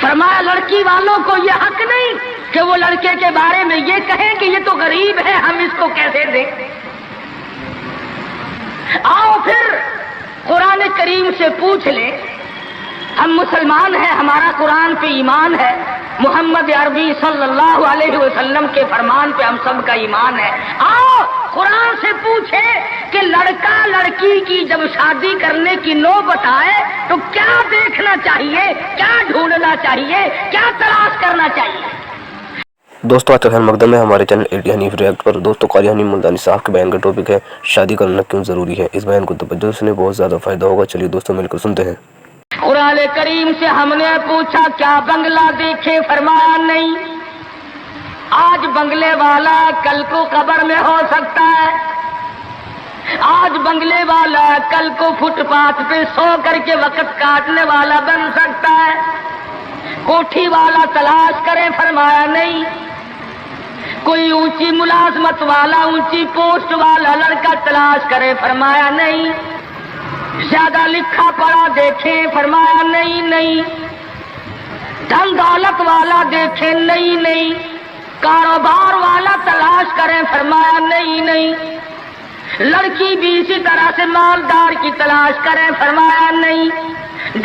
فرمایا لڑکی والوں کو یہ حق نہیں کہ وہ لڑکے کے بارے میں یہ کہیں کہ یہ تو غریب ہے، ہم اس کو کیسے دیں۔ آؤ پھر قرآن کریم سے پوچھ لیں، ہم مسلمان ہیں، ہمارا قرآن پہ ایمان ہے، محمد عربی صلی اللہ علیہ وسلم کے فرمان پہ ہم سب کا ایمان ہے۔ آؤ قرآن سے پوچھیں کہ لڑکا لڑکی کی جب شادی کرنے کی نوبت آئے تو کیا دیکھنا چاہیے، کیا ڈھونڈنا چاہیے، کیا تلاش کرنا چاہیے۔ دوستو آج کا خیر مقدم ہے ہمارے چینل AT حنیف ریاکٹ پر۔ دوستو قاری حنیف ملتانی صاحب کے بیان کا ٹاپک ہے شادی کرنا کیوں ضروری ہے۔ اس بیان کو توجہ سے بہت زیادہ فائدہ ہوگا، چلیے دوستو مل کر سنتے ہیں۔ قرآن کریم سے ہم نے پوچھا کیا بنگلہ دیکھے، فرمایا نہیں۔ آج بنگلے والا کل کو قبر میں ہو سکتا ہے، آج بنگلے والا کل کو فٹ پاتھ پہ سو کر کے وقت کاٹنے والا بن سکتا ہے۔ کوٹھی والا تلاش کرے، فرمایا نہیں۔ کوئی اونچی ملازمت والا، اونچی پوسٹ والا لڑکا تلاش کرے، فرمایا نہیں۔ زیادہ لکھا پڑھا دیکھیں، فرمایا نہیں۔ دھن دولت والا دیکھیں، نہیں۔ کاروبار والا تلاش کریں، فرمایا نہیں۔ لڑکی بھی اسی طرح سے مالدار کی تلاش کریں، فرمایا نہیں۔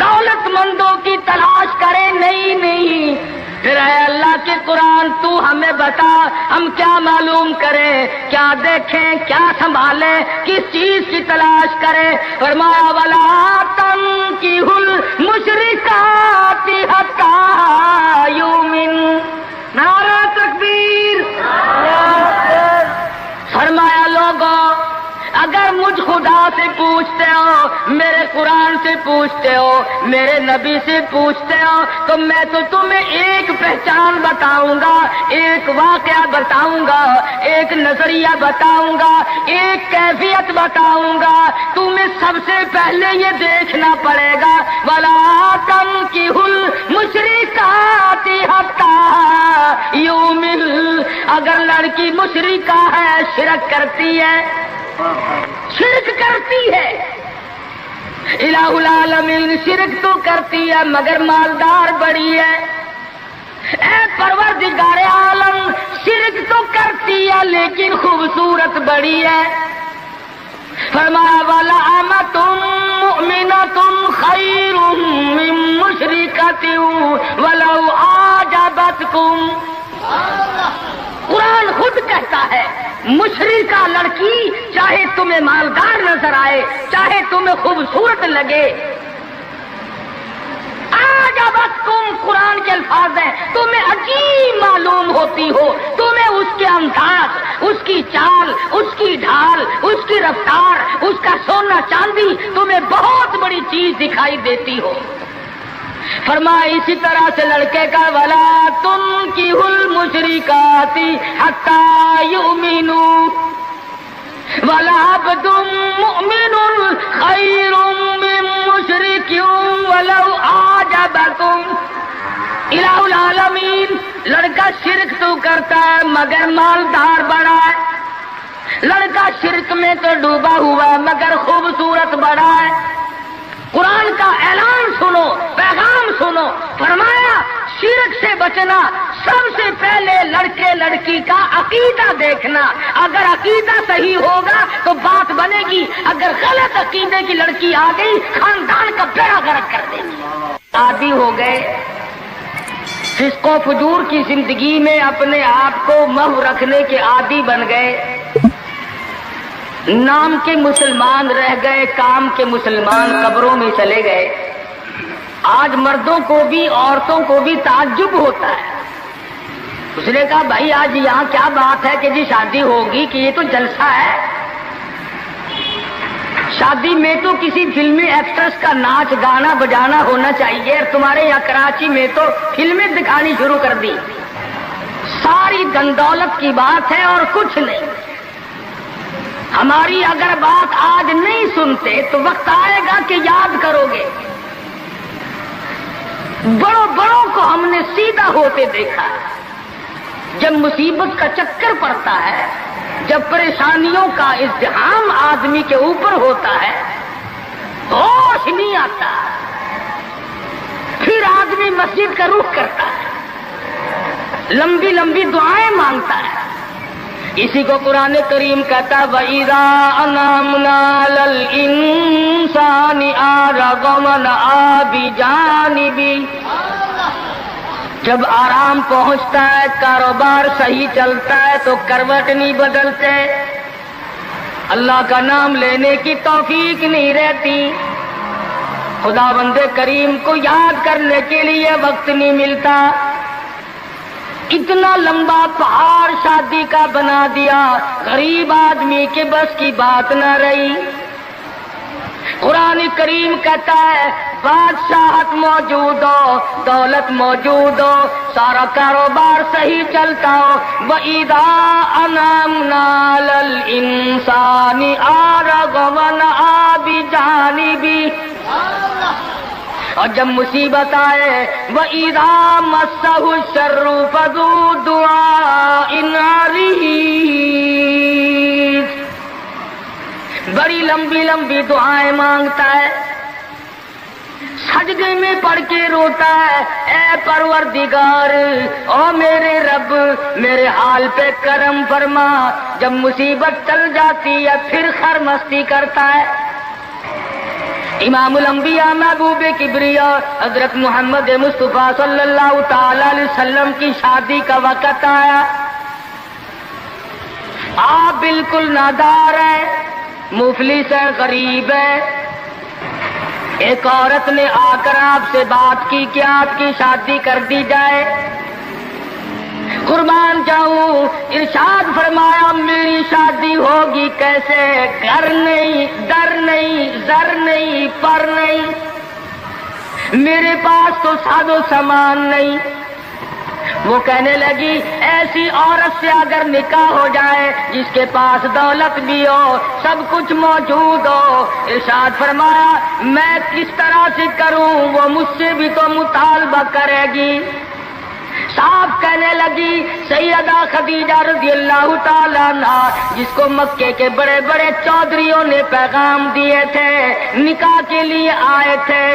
دولت مندوں کی تلاش کریں، نہیں۔ پھر اے اللہ کے قرآن تو ہمیں بتا، ہم کیا معلوم کریں، کیا دیکھیں، کیا سنبھالیں، کس چیز کی تلاش کریں۔ فرمایا وَلَا تَنكِحُوا الْمُشْرِكَاتِ حَتَّىٰ يُؤْمِنَّ۔ نعرہ تکبیر۔ فرمایا لوگوں اگر مجھ خدا سے پوچھتے ہو، میرے قرآن سے پوچھتے ہو، میرے نبی سے پوچھتے ہو، تو میں تو تمہیں ایک پہچان بتاؤں گا، ایک واقعہ بتاؤں گا، ایک نظریہ بتاؤں گا، ایک کیفیت بتاؤں گا۔ تمہیں سب سے پہلے یہ دیکھنا پڑے گا وَلَا تَنكِحُوا الْمُشْرِكَاتِ حَتَّىٰ يُؤْمِنَّ۔ اگر لڑکی مشرکہ ہے، شرک کرتی ہے، الہ العالمین شرک تو کرتی ہے مگر مالدار بڑی ہے۔ اے پروردگار عالم شرک تو کرتی ہے لیکن خوبصورت بڑی ہے۔ فرمایا وَلَأَمَةٌ مُؤْمِنَةٌ خَيْرٌ مِّن مُّشْرِكَةٍ وَلَوْ أَعْجَبَتْكُمْ۔ قرآن خود کہتا ہے مشرکہ لڑکی چاہے تمہیں مالدار نظر آئے، چاہے تمہیں خوبصورت لگے، أَعْجَبَتْكُمْ قرآن کے الفاظ ہیں، تمہیں عجیب معلوم ہوتی ہو، تمہیں اس کے انداز، اس کی چال، اس کی ڈھال، اس کی رفتار، اس کا سونا چاندی تمہیں بہت بڑی چیز دکھائی دیتی ہو۔ فرمایا اسی طرح سے لڑکے کا وَلَا تُنكِحُوا الْمُشْرِكَاتِ حَتَّىٰ يُؤْمِنُوا وَلَعَبْدٌ مُؤْمِنٌ خَيْرٌ مِّن مُّشْرِكٍ وَلَوْ أَعْجَبَكُمْ۔ الہ العالمین لڑکا شرک تو کرتا ہے مگر مالدار بڑا ہے، لڑکا شرک میں تو ڈوبا ہوا مگر خوبصورت بڑا ہے۔ قرآن کا اعلان سنو، پیغام سنو۔ فرمایا شرک سے بچنا، سب سے پہلے لڑکے لڑکی کا عقیدہ دیکھنا، اگر عقیدہ صحیح ہوگا تو بات بنے گی، اگر غلط عقیدے کی لڑکی آ گئی خاندان کا بیڑا غرق کر دے گی۔ عادی ہو گئے فسق و فجور کی زندگی میں، اپنے آپ کو محو رکھنے کے عادی بن گئے، نام کے مسلمان رہ گئے، کام کے مسلمان قبروں میں چلے گئے۔ آج مردوں کو بھی عورتوں کو بھی تعجب ہوتا ہے۔ اس نے کہا بھائی آج یہاں کیا بات ہے کہ جی شادی ہوگی، کہ یہ تو جلسہ ہے؟ شادی میں تو کسی فلمی ایکٹریس کا ناچ گانا بجانا ہونا چاہیے، اور تمہارے یہاں کراچی میں تو فلمیں دکھانی شروع کر دی۔ ساری دن دولت کی بات ہے اور کچھ نہیں۔ ہماری اگر بات آج نہیں سنتے تو وقت آئے گا کہ یاد کرو گے۔ بڑوں کو ہم نے سیدھا ہوتے دیکھا ہے۔ جب مصیبت کا چکر پڑتا ہے، جب پریشانیوں کا ازدحام آدمی کے اوپر ہوتا ہے، ہوش نہیں آتا، پھر آدمی آدمی مسجد کا رخ کرتا ہے، لمبی لمبی دعائیں مانگتا ہے. اسی کو قرآن کریم کہتا ہے وَإِذَا أَنْعَمْنَا عَلَى الْإِنسَانِ أَعْرَضَ وَنَأَىٰ بِجَانِبِهِ. جب آرام پہنچتا ہے، کاروبار صحیح چلتا ہے تو کروٹ نہیں بدلتے، اللہ کا نام لینے کی توفیق نہیں رہتی، خدا بند کریم کو یاد کرنے کے لیے وقت نہیں ملتا. اتنا لمبا پہاڑ شادی کا بنا دیا، غریب آدمی کے بس کی بات نہ رہی. قرآن کریم کہتا ہے بادشاہت موجود ہو، دولت موجود ہو، سارا کاروبار صحیح چلتا ہو، وَإِذَا أَنْعَمْنَا عَلَى الْإِنسَانِ أَعْرَضَ وَنَأَىٰ بِجَانِبِهِ. اور جب مصیبت آئے وَإِذَا مَسَّهُ الشَّرُّ فَذُو دُعَاءٍ عَرِيضٍ. بڑی لمبی لمبی دعائیں مانگتا ہے، سجدے میں پڑھ کے روتا ہے اے پروردگار، او میرے رب میرے حال پہ کرم فرما. جب مصیبت چل جاتی ہے پھر خرمستی کرتا ہے. امام الانبیاء محبوب کبریا حضرت محمد مصطفیٰ صلی اللہ تعالی علیہ وسلم کی شادی کا وقت آیا. آپ بالکل نادار ہیں، مفلس ہے، غریب ہے. ایک عورت نے آ کر آپ سے بات کی کہ آپ کی شادی کر دی جائے. قربان جاؤں، ارشاد فرمایا میری شادی ہوگی کیسے؟ گھر نہیں، در نہیں، زر نہیں، پر نہیں، میرے پاس تو ساز و سامان نہیں. وہ کہنے لگی ایسی عورت سے اگر نکاح ہو جائے جس کے پاس دولت بھی ہو، سب کچھ موجود ہو، ارشاد فرمایا میں کس طرح سے کروں؟ وہ مجھ سے بھی تو مطالبہ کرے گی. صاحب کہنے لگی سیدہ خدیجہ رضی اللہ تعالیٰ عنہ، جس کو مکے کے بڑے بڑے چودھریوں نے پیغام دیے تھے، نکاح کے لیے آئے تھے،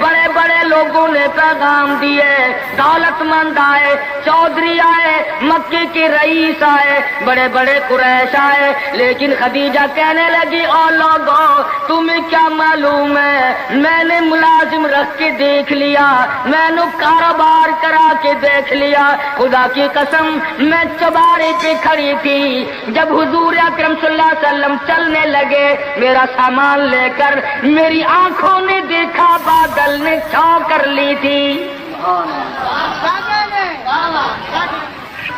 بڑے بڑے لوگوں نے پیغام دیے، دولت مند آئے، چودھری آئے، مکے کے رئیس آئے، بڑے بڑے قریش آئے، لیکن خدیجہ کہنے لگی او لوگوں تمہیں کیا معلوم ہے، میں نے ملازم رکھ کے دیکھ لیا، میں نے کاروبار کرا کے دیکھ لیا، خدا کی قسم میں چوبارے پہ کھڑی تھی، جب حضور اکرم صلی اللہ علیہ وسلم چلنے لگے میرا سامان لے کر، میری آنکھوں نے دیکھا بادل نے چھاؤں کر لی تھی،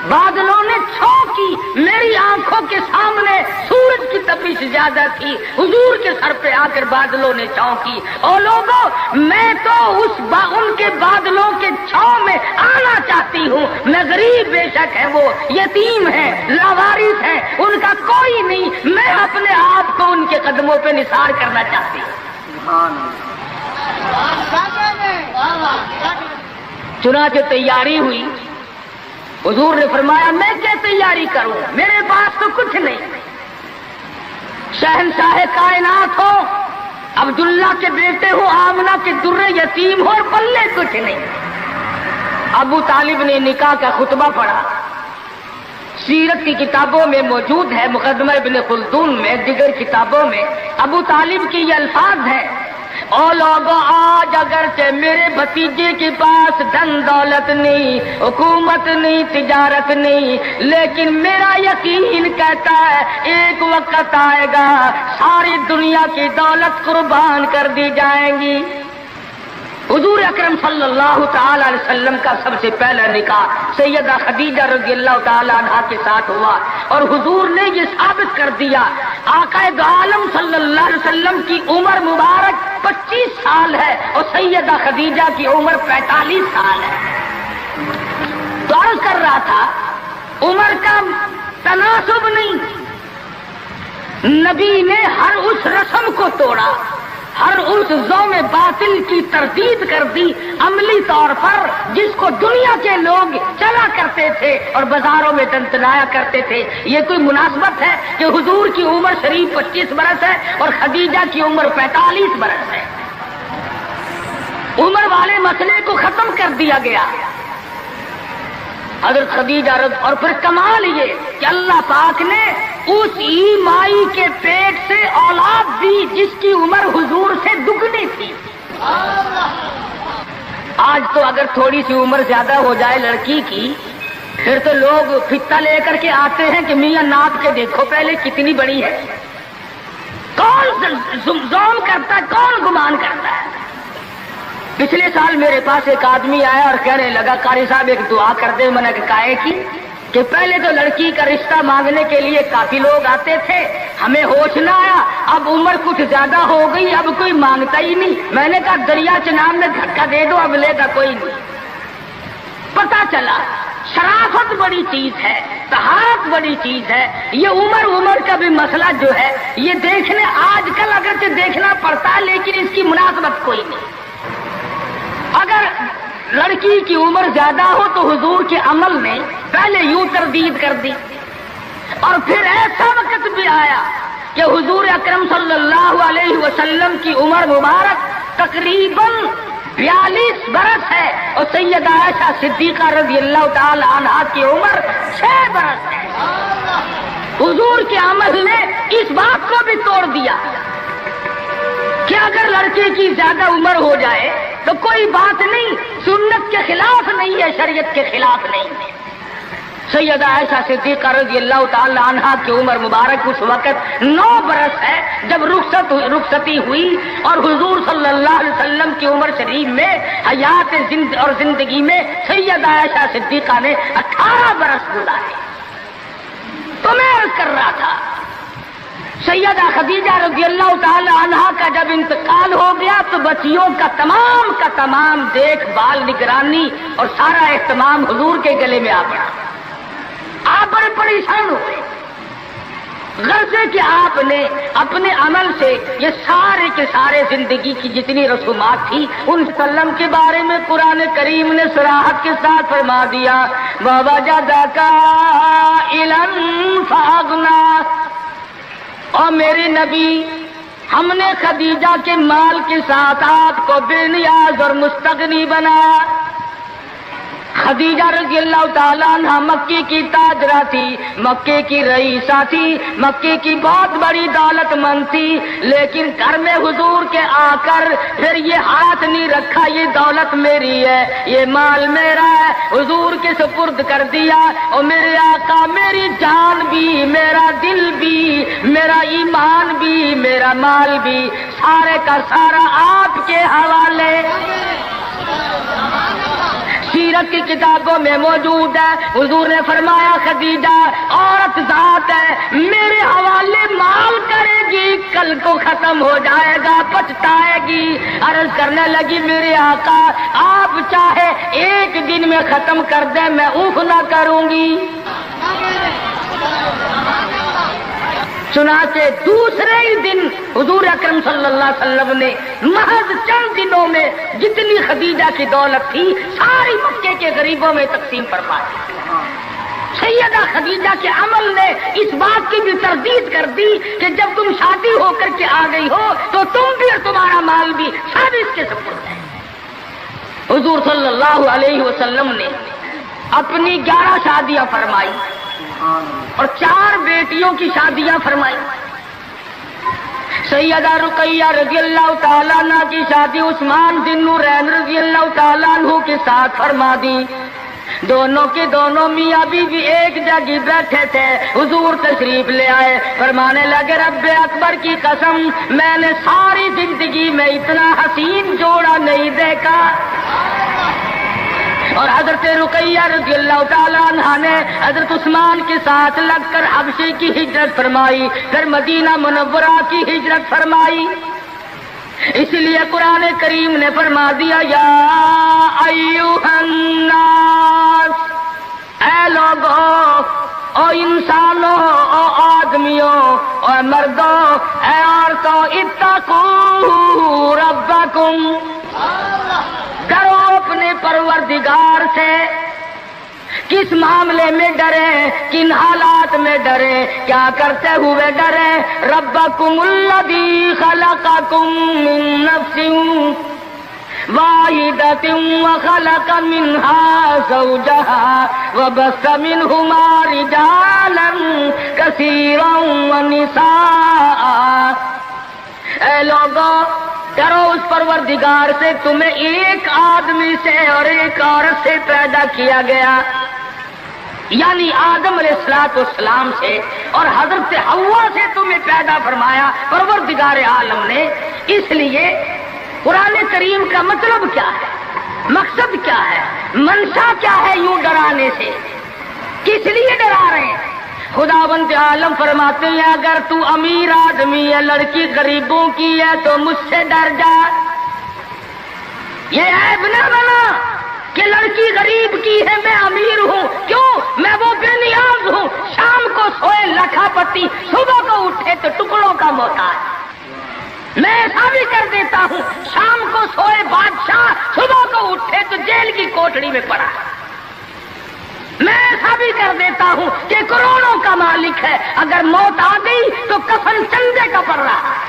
بادلوں نے چھاؤں کی، میری آنکھوں کے سامنے سورج کی تپش زیادہ تھی، حضور کے سر پہ آ کر بادلوں نے چھاؤں کی. اور لوگوں میں تو ان کے بادلوں کے چھاؤں میں آنا چاہتی ہوں. میں غریب بے شک ہے، وہ یتیم ہے، لاوارث ہے، ان کا کوئی نہیں، میں اپنے آپ کو ان کے قدموں پہ نثار کرنا چاہتی ہوں. چنانچہ تیاری ہوئی. حضور نے فرمایا میں کیا تیاری کروں، میرے پاس تو کچھ نہیں. شہنشاہ کائنات ہو، عبداللہ کے بیٹے ہو، آمنہ کے درے یتیم ہو، اور پلے کچھ نہیں. ابو طالب نے نکاح کا خطبہ پڑھا، سیرت کی کتابوں میں موجود ہے، مقدمہ ابن خلدون میں، دیگر کتابوں میں ابو طالب کی یہ الفاظ ہیں او لوگوں آج اگرچہ میرے بھتیجے کے پاس دھن دولت نہیں، حکومت نہیں، تجارت نہیں، لیکن میرا یقین کہتا ہے ایک وقت آئے گا ساری دنیا کی دولت قربان کر دی جائیں گی. حضور اکرم صلی اللہ تعالی علیہ وسلم کا سب سے پہلا نکاح سیدہ خدیجہ رضی اللہ تعالی عنہا کے ساتھ ہوا، اور حضور نے یہ ثابت کر دیا آقا دو عالم صلی اللہ علیہ وسلم کی عمر مبارک 25 سال ہے اور سیدہ خدیجہ کی عمر 45 سال ہے. تو عرض کر رہا تھا عمر کا تناسب نہیں، نبی نے ہر اس رسم کو توڑا، ہر اس ذوم باطل کی تردید کر دی عملی طور پر، جس کو دنیا کے لوگ چلا کرتے تھے اور بازاروں میں ٹنٹنایا کرتے تھے. یہ کوئی مناسبت ہے کہ حضور کی عمر شریف 25 برس ہے اور خدیجہ کی عمر 45 برس ہے؟ عمر والے مسئلے کو ختم کر دیا گیا. حضرت خدیجہ اور پھر کمال یہ کہ اللہ پاک نے اس ہی مائی کے پیٹ سے اولاد دی جس کی عمر حضور سے دگنی تھی. آج تو اگر تھوڑی سی عمر زیادہ ہو جائے لڑکی کی پھر تو لوگ فتا لے کر کے آتے ہیں کہ میاں ناپ کے دیکھو پہلے کتنی بڑی ہے. کون زوم کرتا ہے, کون گمان کرتا ہے. پچھلے سال میرے پاس ایک آدمی آیا اور کہنے لگا قاری صاحب ایک دعا کر دے. میں نے کہا کی کہ پہلے تو لڑکی کا رشتہ مانگنے کے لیے کافی لوگ آتے تھے, ہمیں ہوش نہ آیا, اب عمر کچھ زیادہ ہو گئی, اب کوئی مانگتا ہی نہیں. میں نے کہا دریا چناب میں دھکا دے دو, اب لے گا کوئی نہیں. پتا چلا شرافت بڑی چیز ہے, طہارت بڑی چیز ہے. یہ عمر کا بھی مسئلہ جو ہے یہ دیکھنے آج کل اگرچہ دیکھنا پڑتا ہے لیکن اس کی مناسبت کوئی نہیں. اگر لڑکی کی عمر زیادہ ہو تو حضور کے عمل نے پہلے یوں تردید کر دی اور پھر ایسا وقت بھی آیا کہ حضور اکرم صلی اللہ علیہ وسلم کی عمر مبارک تقریباً 42 برس ہے اور سیدہ عائشہ صدیقہ رضی اللہ تعالی عنہا کی عمر 6 برس ہے. حضور کے عمل نے اس بات کو بھی توڑ دیا کہ اگر لڑکے کی زیادہ عمر ہو جائے تو کوئی بات نہیں, سنت کے خلاف نہیں ہے, شریعت کے خلاف نہیں ہے. سیدہ عائشہ صدیقہ رضی اللہ تعالی عنہا کی عمر مبارک اس وقت 9 برس ہے جب رخصتی ہوئی اور حضور صلی اللہ علیہ وسلم کی عمر شریف میں حیات اور زندگی میں سیدہ عائشہ صدیقہ نے 18 برس گزارے. تو میں عرض کر رہا تھا سیدہ خدیجہ رضی اللہ تعالی عنہا کا جب انتقال ہو گیا تو بچیوں کا تمام دیکھ بھال, نگرانی اور سارا اہتمام حضور کے گلے میں آ پڑا. آپ بڑے پریشان ہوئے غرضے کہ آپ نے اپنے عمل سے یہ سارے کے سارے زندگی کی جتنی رسومات تھی ان وسلم کے بارے میں قرآن کریم نے صراحت کے ساتھ فرما دیا وَوَجَدَكَ عَائِلًا فَأَغْنَىٰ. اور میرے نبی ہم نے خدیجہ کے مال کے ساتھ آپ کو بے نیاز اور مستغنی بنایا. خدیجہ رضی اللہ تعالیٰ عنہ مکے کی تاجرہ تھی, مکے کی رئیسہ تھی, مکے کی بہت بڑی دولت مند تھی, لیکن گھر میں حضور کے آ کر پھر یہ ہاتھ نہیں رکھا یہ دولت میری ہے, یہ مال میرا ہے, حضور کے سپرد کر دیا. اور میرے آقا میری جان بھی, میرا دل بھی, میرا ایمان بھی, میرا مال بھی سارے کا سارا آپ کے حوالے. سیرت کی کتابوں میں موجود ہے, حضور نے فرمایا خدیجہ عورت ذات ہے, میرے حوالے مال کرے گی, کل کو ختم ہو جائے گا, پچھتائے گی. عرض کرنے لگی میرے آقا آپ چاہے ایک دن میں ختم کر دیں میں اوف نہ کروں گی. چنانچہ دوسرے ہی دن حضور اکرم صلی اللہ علیہ وسلم نے محض چند دنوں میں جتنی خدیجہ کی دولت تھی ساری مکے کے غریبوں میں تقسیم فرما دی. سیدہ خدیجہ کے عمل نے اس بات کی بھی تردید کر دی کہ جب تم شادی ہو کر کے آ گئی ہو تو تم بھی اور تمہارا مال بھی سب اس کے سپرد ہے. حضور صلی اللہ علیہ وسلم نے اپنی 11 شادیاں فرمائی اور 4 بیٹیوں کی شادیاں فرمائی. سیدہ رقیہ رضی اللہ تعالیٰ عنہ کی شادی عثمان ذی النورین رضی اللہ تعالیٰ عنہ کے ساتھ فرما دی. دونوں کے دونوں میاں بیوی ایک جگہ بیٹھے تھے, حضور تشریف لے آئے, فرمانے لگے رب اکبر کی قسم میں نے ساری زندگی میں اتنا حسین جوڑا نہیں دیکھا. اور حضرت رقیہ رضی اللہ تعالیٰ عنہ نے حضرت عثمان کے ساتھ لگ کر حبشے کی ہجرت فرمائی, پھر مدینہ منورہ کی ہجرت فرمائی. اس لیے قرآن کریم نے فرما دیا یا ایھا الناس, اے لوگوں, او انسانوں, او آدمیوں, او مردوں, اے عورتوں, اتقوا ربکم, ڈرو اپنے پروردگار سے. کس معاملے میں ڈریں, کن حالات میں ڈریں, کیا کرتے ہوئے ڈریں؟ ربکم الذی خلقکم من نفس, واحدة وخلق منها زوجها وبث منهما رجالا كثيرا ونساء۔ اے لوگوں، ڈرو اس پروردگار سے تمہیں ایک آدمی سے اور ایک عورت سے پیدا کیا گیا، یعنی آدم علیہ السلام سے، اور حضرت حوا سے تمہیں پیدا فرمایا پروردگار عالم نے۔ اس لیے قرآن کریم کا مطلب کیا ہے، مقصد کیا ہے، منشا کیا ہے یوں ڈرانے سے، کس لیے ڈرا رہے ہیں؟ خداوند عالم فرماتے ہیں اگر تو امیر آدمی ہے، لڑکی غریبوں کی ہے تو مجھ سے ڈر جا۔ یہ عیب نہ بنا کہ لڑکی غریب کی ہے، میں امیر ہوں، کیوں؟ میں وہ بے نیاز ہوں، شام کو سوئے لکھا پتی، صبح کو اٹھے تو ٹکڑوں کا محتاج۔ میں ایسا بھی کر دیتا ہوں، شام کو سوئے بادشاہ، صبح کو اٹھے تو جیل کی کوٹڑی میں پڑا۔ میں ایسا بھی کر دیتا ہوں کہ کروڑوں کا مالک ہے، اگر موت آ گئی تو کفن چندے کا پڑ رہا ہے۔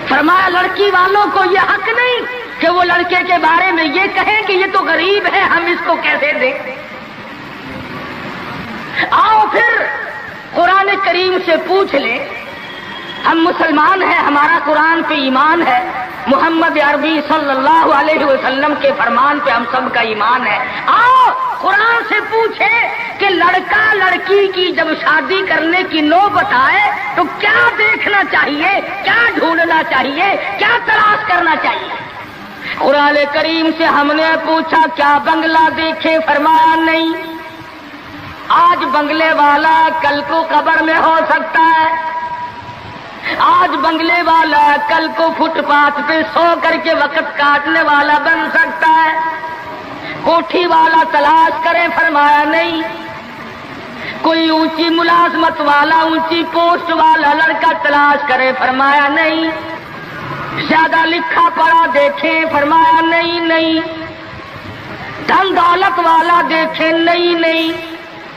فرمایا لڑکی والوں کو یہ حق نہیں کہ وہ لڑکے کے بارے میں یہ کہیں کہ یہ تو غریب ہے، ہم اس کو کیسے دیں۔ آؤ پھر قرآن کریم سے پوچھ لیں، ہم مسلمان ہیں، ہمارا قرآن پہ ایمان ہے، محمد عربی صلی اللہ علیہ وسلم کے فرمان پہ ہم سب کا ایمان ہے۔ آؤ قرآن سے پوچھے کہ لڑکا لڑکی کی جب شادی کرنے کی نوبت آئے تو کیا دیکھنا چاہیے، کیا ڈھونڈنا چاہیے، کیا تلاش کرنا چاہیے؟ قرآن کریم سے ہم نے پوچھا کیا بنگلہ دیکھے؟ فرمایا نہیں۔ آج بنگلے والا کل کو قبر میں ہو سکتا ہے، آج بنگلے والا کل کو فٹ پاتھ پہ سو کر کے وقت کاٹنے والا بن سکتا ہے۔ کوٹھی والا تلاش کرے؟ فرمایا نہیں۔ کوئی اونچی ملازمت والا، اونچی پوسٹ والا لڑکا تلاش کرے؟ فرمایا نہیں۔ زیادہ لکھا پڑھا دیکھیں؟ فرمایا نہیں۔ دھن دولت والا دیکھیں؟ نہیں۔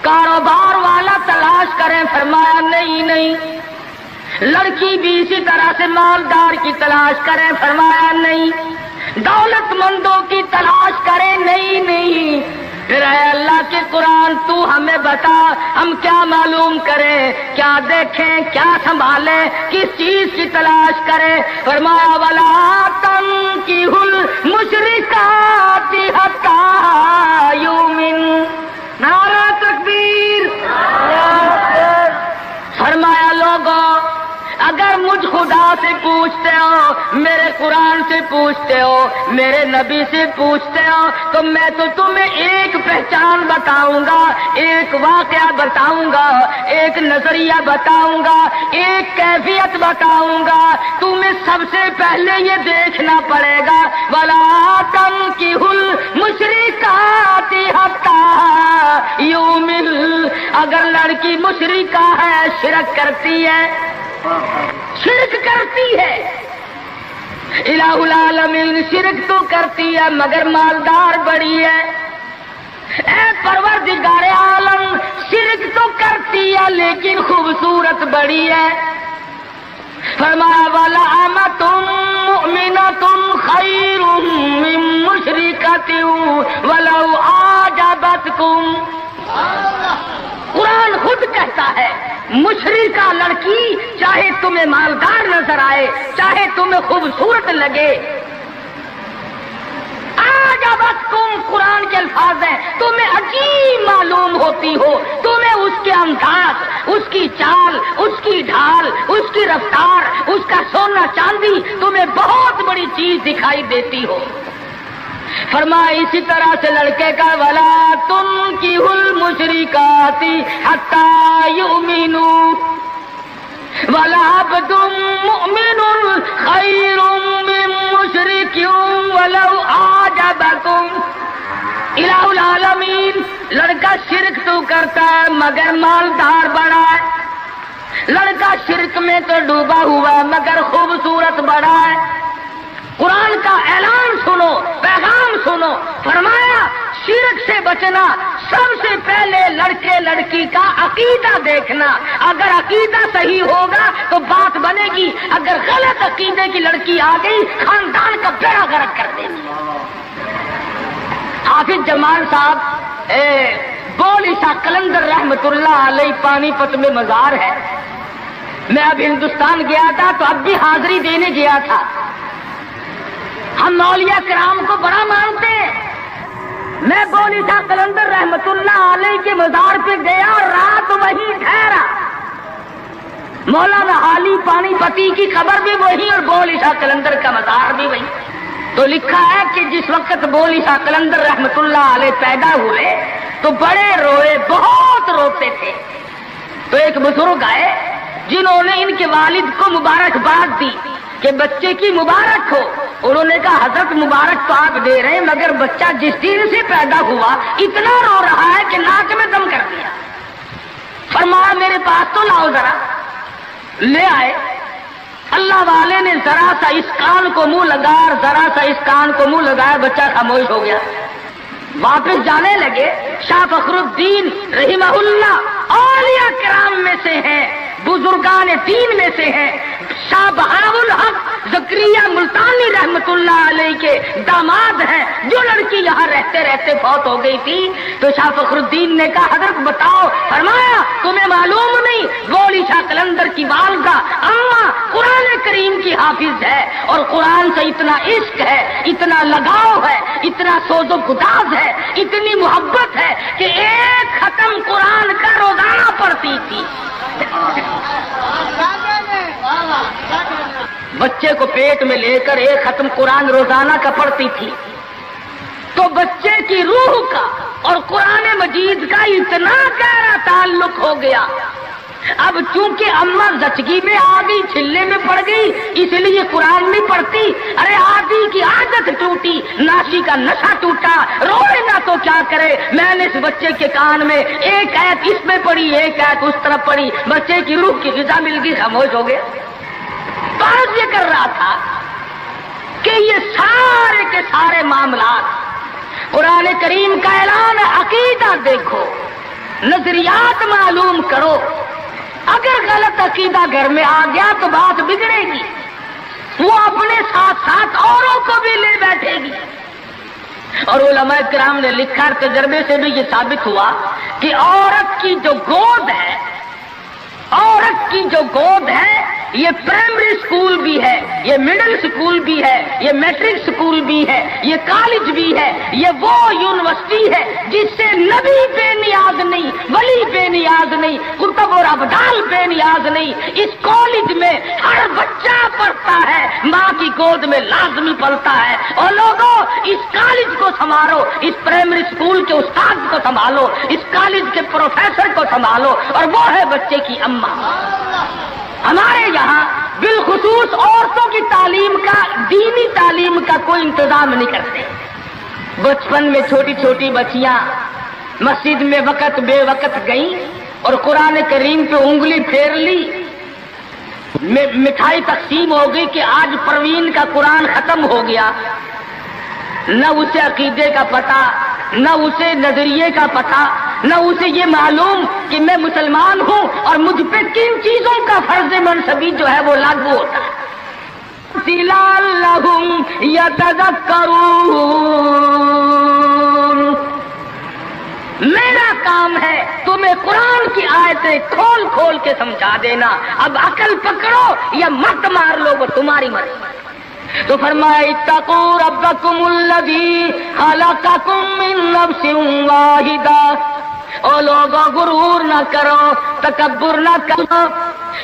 کاروبار والا تلاش کریں؟ فرمایا نہیں۔ لڑکی بھی اسی طرح سے مالدار کی تلاش کریں؟ فرمایا نہیں۔ دولت مندوں کی تلاش کریں؟ نہیں۔ پھر اے اللہ کے قرآن تو ہمیں بتا، ہم کیا معلوم کریں، کیا دیکھیں، کیا سنبھالیں، کس چیز کی تلاش کریں؟ فرمایا وَلَا تَنكِحُوا الْمُشْرِكَاتِ حَتَّىٰ يُؤْمِنَّ۔ نعرہ تکبیر! فرمایا لوگوں اگر مجھ خدا سے پوچھتے ہو، میرے قرآن سے پوچھتے ہو، میرے نبی سے پوچھتے ہو، تو میں تو تمہیں ایک پہچان بتاؤں گا، ایک واقعہ بتاؤں گا، ایک نظریہ بتاؤں گا، ایک کیفیت بتاؤں گا۔ تمہیں سب سے پہلے یہ دیکھنا پڑے گا وَلَا تَنكِحُوا الْمُشْرِكَاتِ حَتَّىٰ يُؤْمِنَّ۔ اگر لڑکی مشرکہ ہے، شرک کرتی ہے، الہ العالمین شرک تو کرتی ہے مگر مالدار بڑی ہے۔ اے پروردگار عالم شرک تو کرتی ہے لیکن خوبصورت بڑی ہے۔ فرمایا وَلَأَمَةٌ مُؤْمِنَةٌ خَيْرٌ مِّن مُّشْرِكَةٍ وَلَوْ أَعْجَبَتْكُمْ۔ قرآن خود کہتا ہے مشرکہ لڑکی چاہے تمہیں مالدار نظر آئے، چاہے تمہیں خوبصورت لگے، آجابتکم قرآن کے الفاظ ہیں، تمہیں عجیب معلوم ہوتی ہو، تمہیں اس کے انداز، اس کی چال، اس کی ڈھال، اس کی رفتار، اس کا سونا چاندی تمہیں بہت بڑی چیز دکھائی دیتی ہو۔ فرمایا اسی طرح سے لڑکے کا وَلَا تُنكِحُوا الْمُشْرِكَاتِ حَتَّىٰ يُؤْمِنُوا وَلَعَبْدٌ مُؤْمِنٌ خَيْرٌ مِّن مُّشْرِكٍ وَلَوْ أَعْجَبَكُمْ۔ الہ العالمین لڑکا شرک تو کرتا ہے مگر مالدار بڑا ہے، لڑکا شرک میں تو ڈوبا ہوا مگر خوبصورت بڑا ہے۔ قرآن کا اعلان سنو، پیغام سنو، فرمایا شرک سے بچنا، سب سے پہلے لڑکے لڑکی کا عقیدہ دیکھنا، اگر عقیدہ صحیح ہوگا تو بات بنے گی، اگر غلط عقیدے کی لڑکی آ گئی خاندان کا بیڑا غرق کر دے گی۔ حافظ جمال صاحب بولی شاہ قلندر رحمت اللہ علیہ پانی پت میں مزار ہے، میں اب ہندوستان گیا تھا تو اب بھی حاضری دینے گیا تھا۔ ہم اولیاء کرام کو بڑا مانتے ہیں، میں بولی شاہ قلندر رحمت اللہ علیہ کے مزار پہ گیا اور رات وہیں ٹھہرا۔ مولانا حالی پانی پتی کی خبر بھی وہی اور بولی شاہ قلندر کا مزار بھی وہی۔ تو لکھا ہے کہ جس وقت بولی شاہ قلندر رحمت اللہ علیہ پیدا ہوئے تو بڑے روئے، بہت روتے تھے۔ تو ایک بزرگ آئے جنہوں نے ان کے والد کو مبارکباد دی کہ بچے کی مبارک ہو۔ انہوں نے کہا حضرت مبارک تو آپ دے رہے ہیں مگر بچہ جس دن سے پیدا ہوا اتنا رو رہا ہے کہ ناک میں دم کر دیا۔ فرمایا میرے پاس تو لاؤ ذرا، لے آئے۔ اللہ والے نے ذرا سا اس کان کو منہ لگایا اور ذرا سا اس کان کو منہ لگایا، بچہ خاموش ہو گیا۔ واپس جانے لگے۔ شاہ فخر الدین رحمہ اللہ اولیاء کرام میں سے ہیں، بزرگان دین میں سے ہیں۔ شاہ بہاء الحق زکریا ملتانی رحمت اللہ علیہ کے داماد ہیں، جو لڑکی یہاں رہتے رہتے فوت ہو گئی تھی۔ تو شاہ فخر الدین نے کہا حضرت بتاؤ، فرمایا تمہیں معلوم نہیں بولی شاہ قلندر کی والدہ اماں قرآن کریم کی حافظ ہے، اور قرآن سے اتنا عشق ہے، اتنا لگاؤ ہے، اتنا سوز و گداز ہے، اتنی محبت ہے کہ ایک ختم قرآن کا روزانہ پڑھتی تھی۔ بچے کو پیٹ میں لے کر ایک ختم قرآن روزانہ کا پڑھتی تھی۔ تو بچے کی روح کا اور قرآن مجید کا اتنا گہرا تعلق ہو گیا۔ اب چونکہ اماں زچگی میں آ گئی، چھلے میں پڑ گئی، اس لیے قرآن نہیں پڑھتی۔ ارے آدھی کی عادت ٹوٹی، ناشی کا نشہ ٹوٹا، روئے نہ تو کیا کرے۔ میں نے اس بچے کے کان میں ایک آیت اس میں پڑھی، ایک آیت اس طرف پڑھی، بچے کی روح کی غذا مل گئی، خاموش ہو گیا۔ بات یہ کر رہا تھا کہ یہ سارے کے سارے معاملات قرآن کریم کا اعلان ہے، عقیدہ دیکھو، نظریات معلوم کرو۔ اگر غلط عقیدہ گھر میں آ گیا تو بات بگڑے گی، وہ اپنے ساتھ ساتھ اوروں کو بھی لے بیٹھے گی۔ اور علماء کرام نے لکھا، تجربے سے بھی یہ ثابت ہوا کہ عورت کی جو گود ہے، عورت کی جو گود ہے، یہ پرائمری سکول بھی ہے، یہ مڈل سکول بھی ہے، یہ میٹرک سکول بھی ہے، یہ کالج بھی ہے، یہ وہ یونیورسٹی ہے جس سے نبی بے نیاز نہیں، ولی بے نیاز نہیں، کتب اور ابدال بے نیاز نہیں۔ اس کالج میں ہر بچہ پڑھتا ہے، ماں کی گود میں لازمی پلتا ہے۔ اور لوگوں اس کالج کو سنبھالو، اس پرائمری سکول کے استاد کو سنبھالو، اس کالج کے پروفیسر کو سنبھالو، اور وہ ہے بچے کی اماں۔ ہمارے یہاں بالخصوص عورتوں کی تعلیم کا، دینی تعلیم کا کوئی انتظام نہیں کرتے۔ بچپن میں چھوٹی چھوٹی بچیاں مسجد میں وقت بے وقت گئیں اور قرآن کریم پہ انگلی پھیر لی، مٹھائی تقسیم ہو گئی کہ آج پروین کا قرآن ختم ہو گیا۔ نہ اسے عقیدے کا پتہ، نہ اسے نظریے کا پتہ، نہ اسے یہ معلوم کہ میں مسلمان ہوں اور مجھ پہ کن چیزوں کا فرض منصبی جو ہے وہ لاگو ہوتا ہے۔ لعلہم یتذکرون، میرا کام ہے تمہیں قرآن کی آیتیں کھول کھول کے سمجھا دینا، اب عقل پکڑو یا مت مار لو، وہ تمہاری مرضی۔ تو فرمایا اتقوا ربکم الذی خلقکم من نفس واحدہ، او لوگوں غرور نہ کرو، تکبر نہ کرو،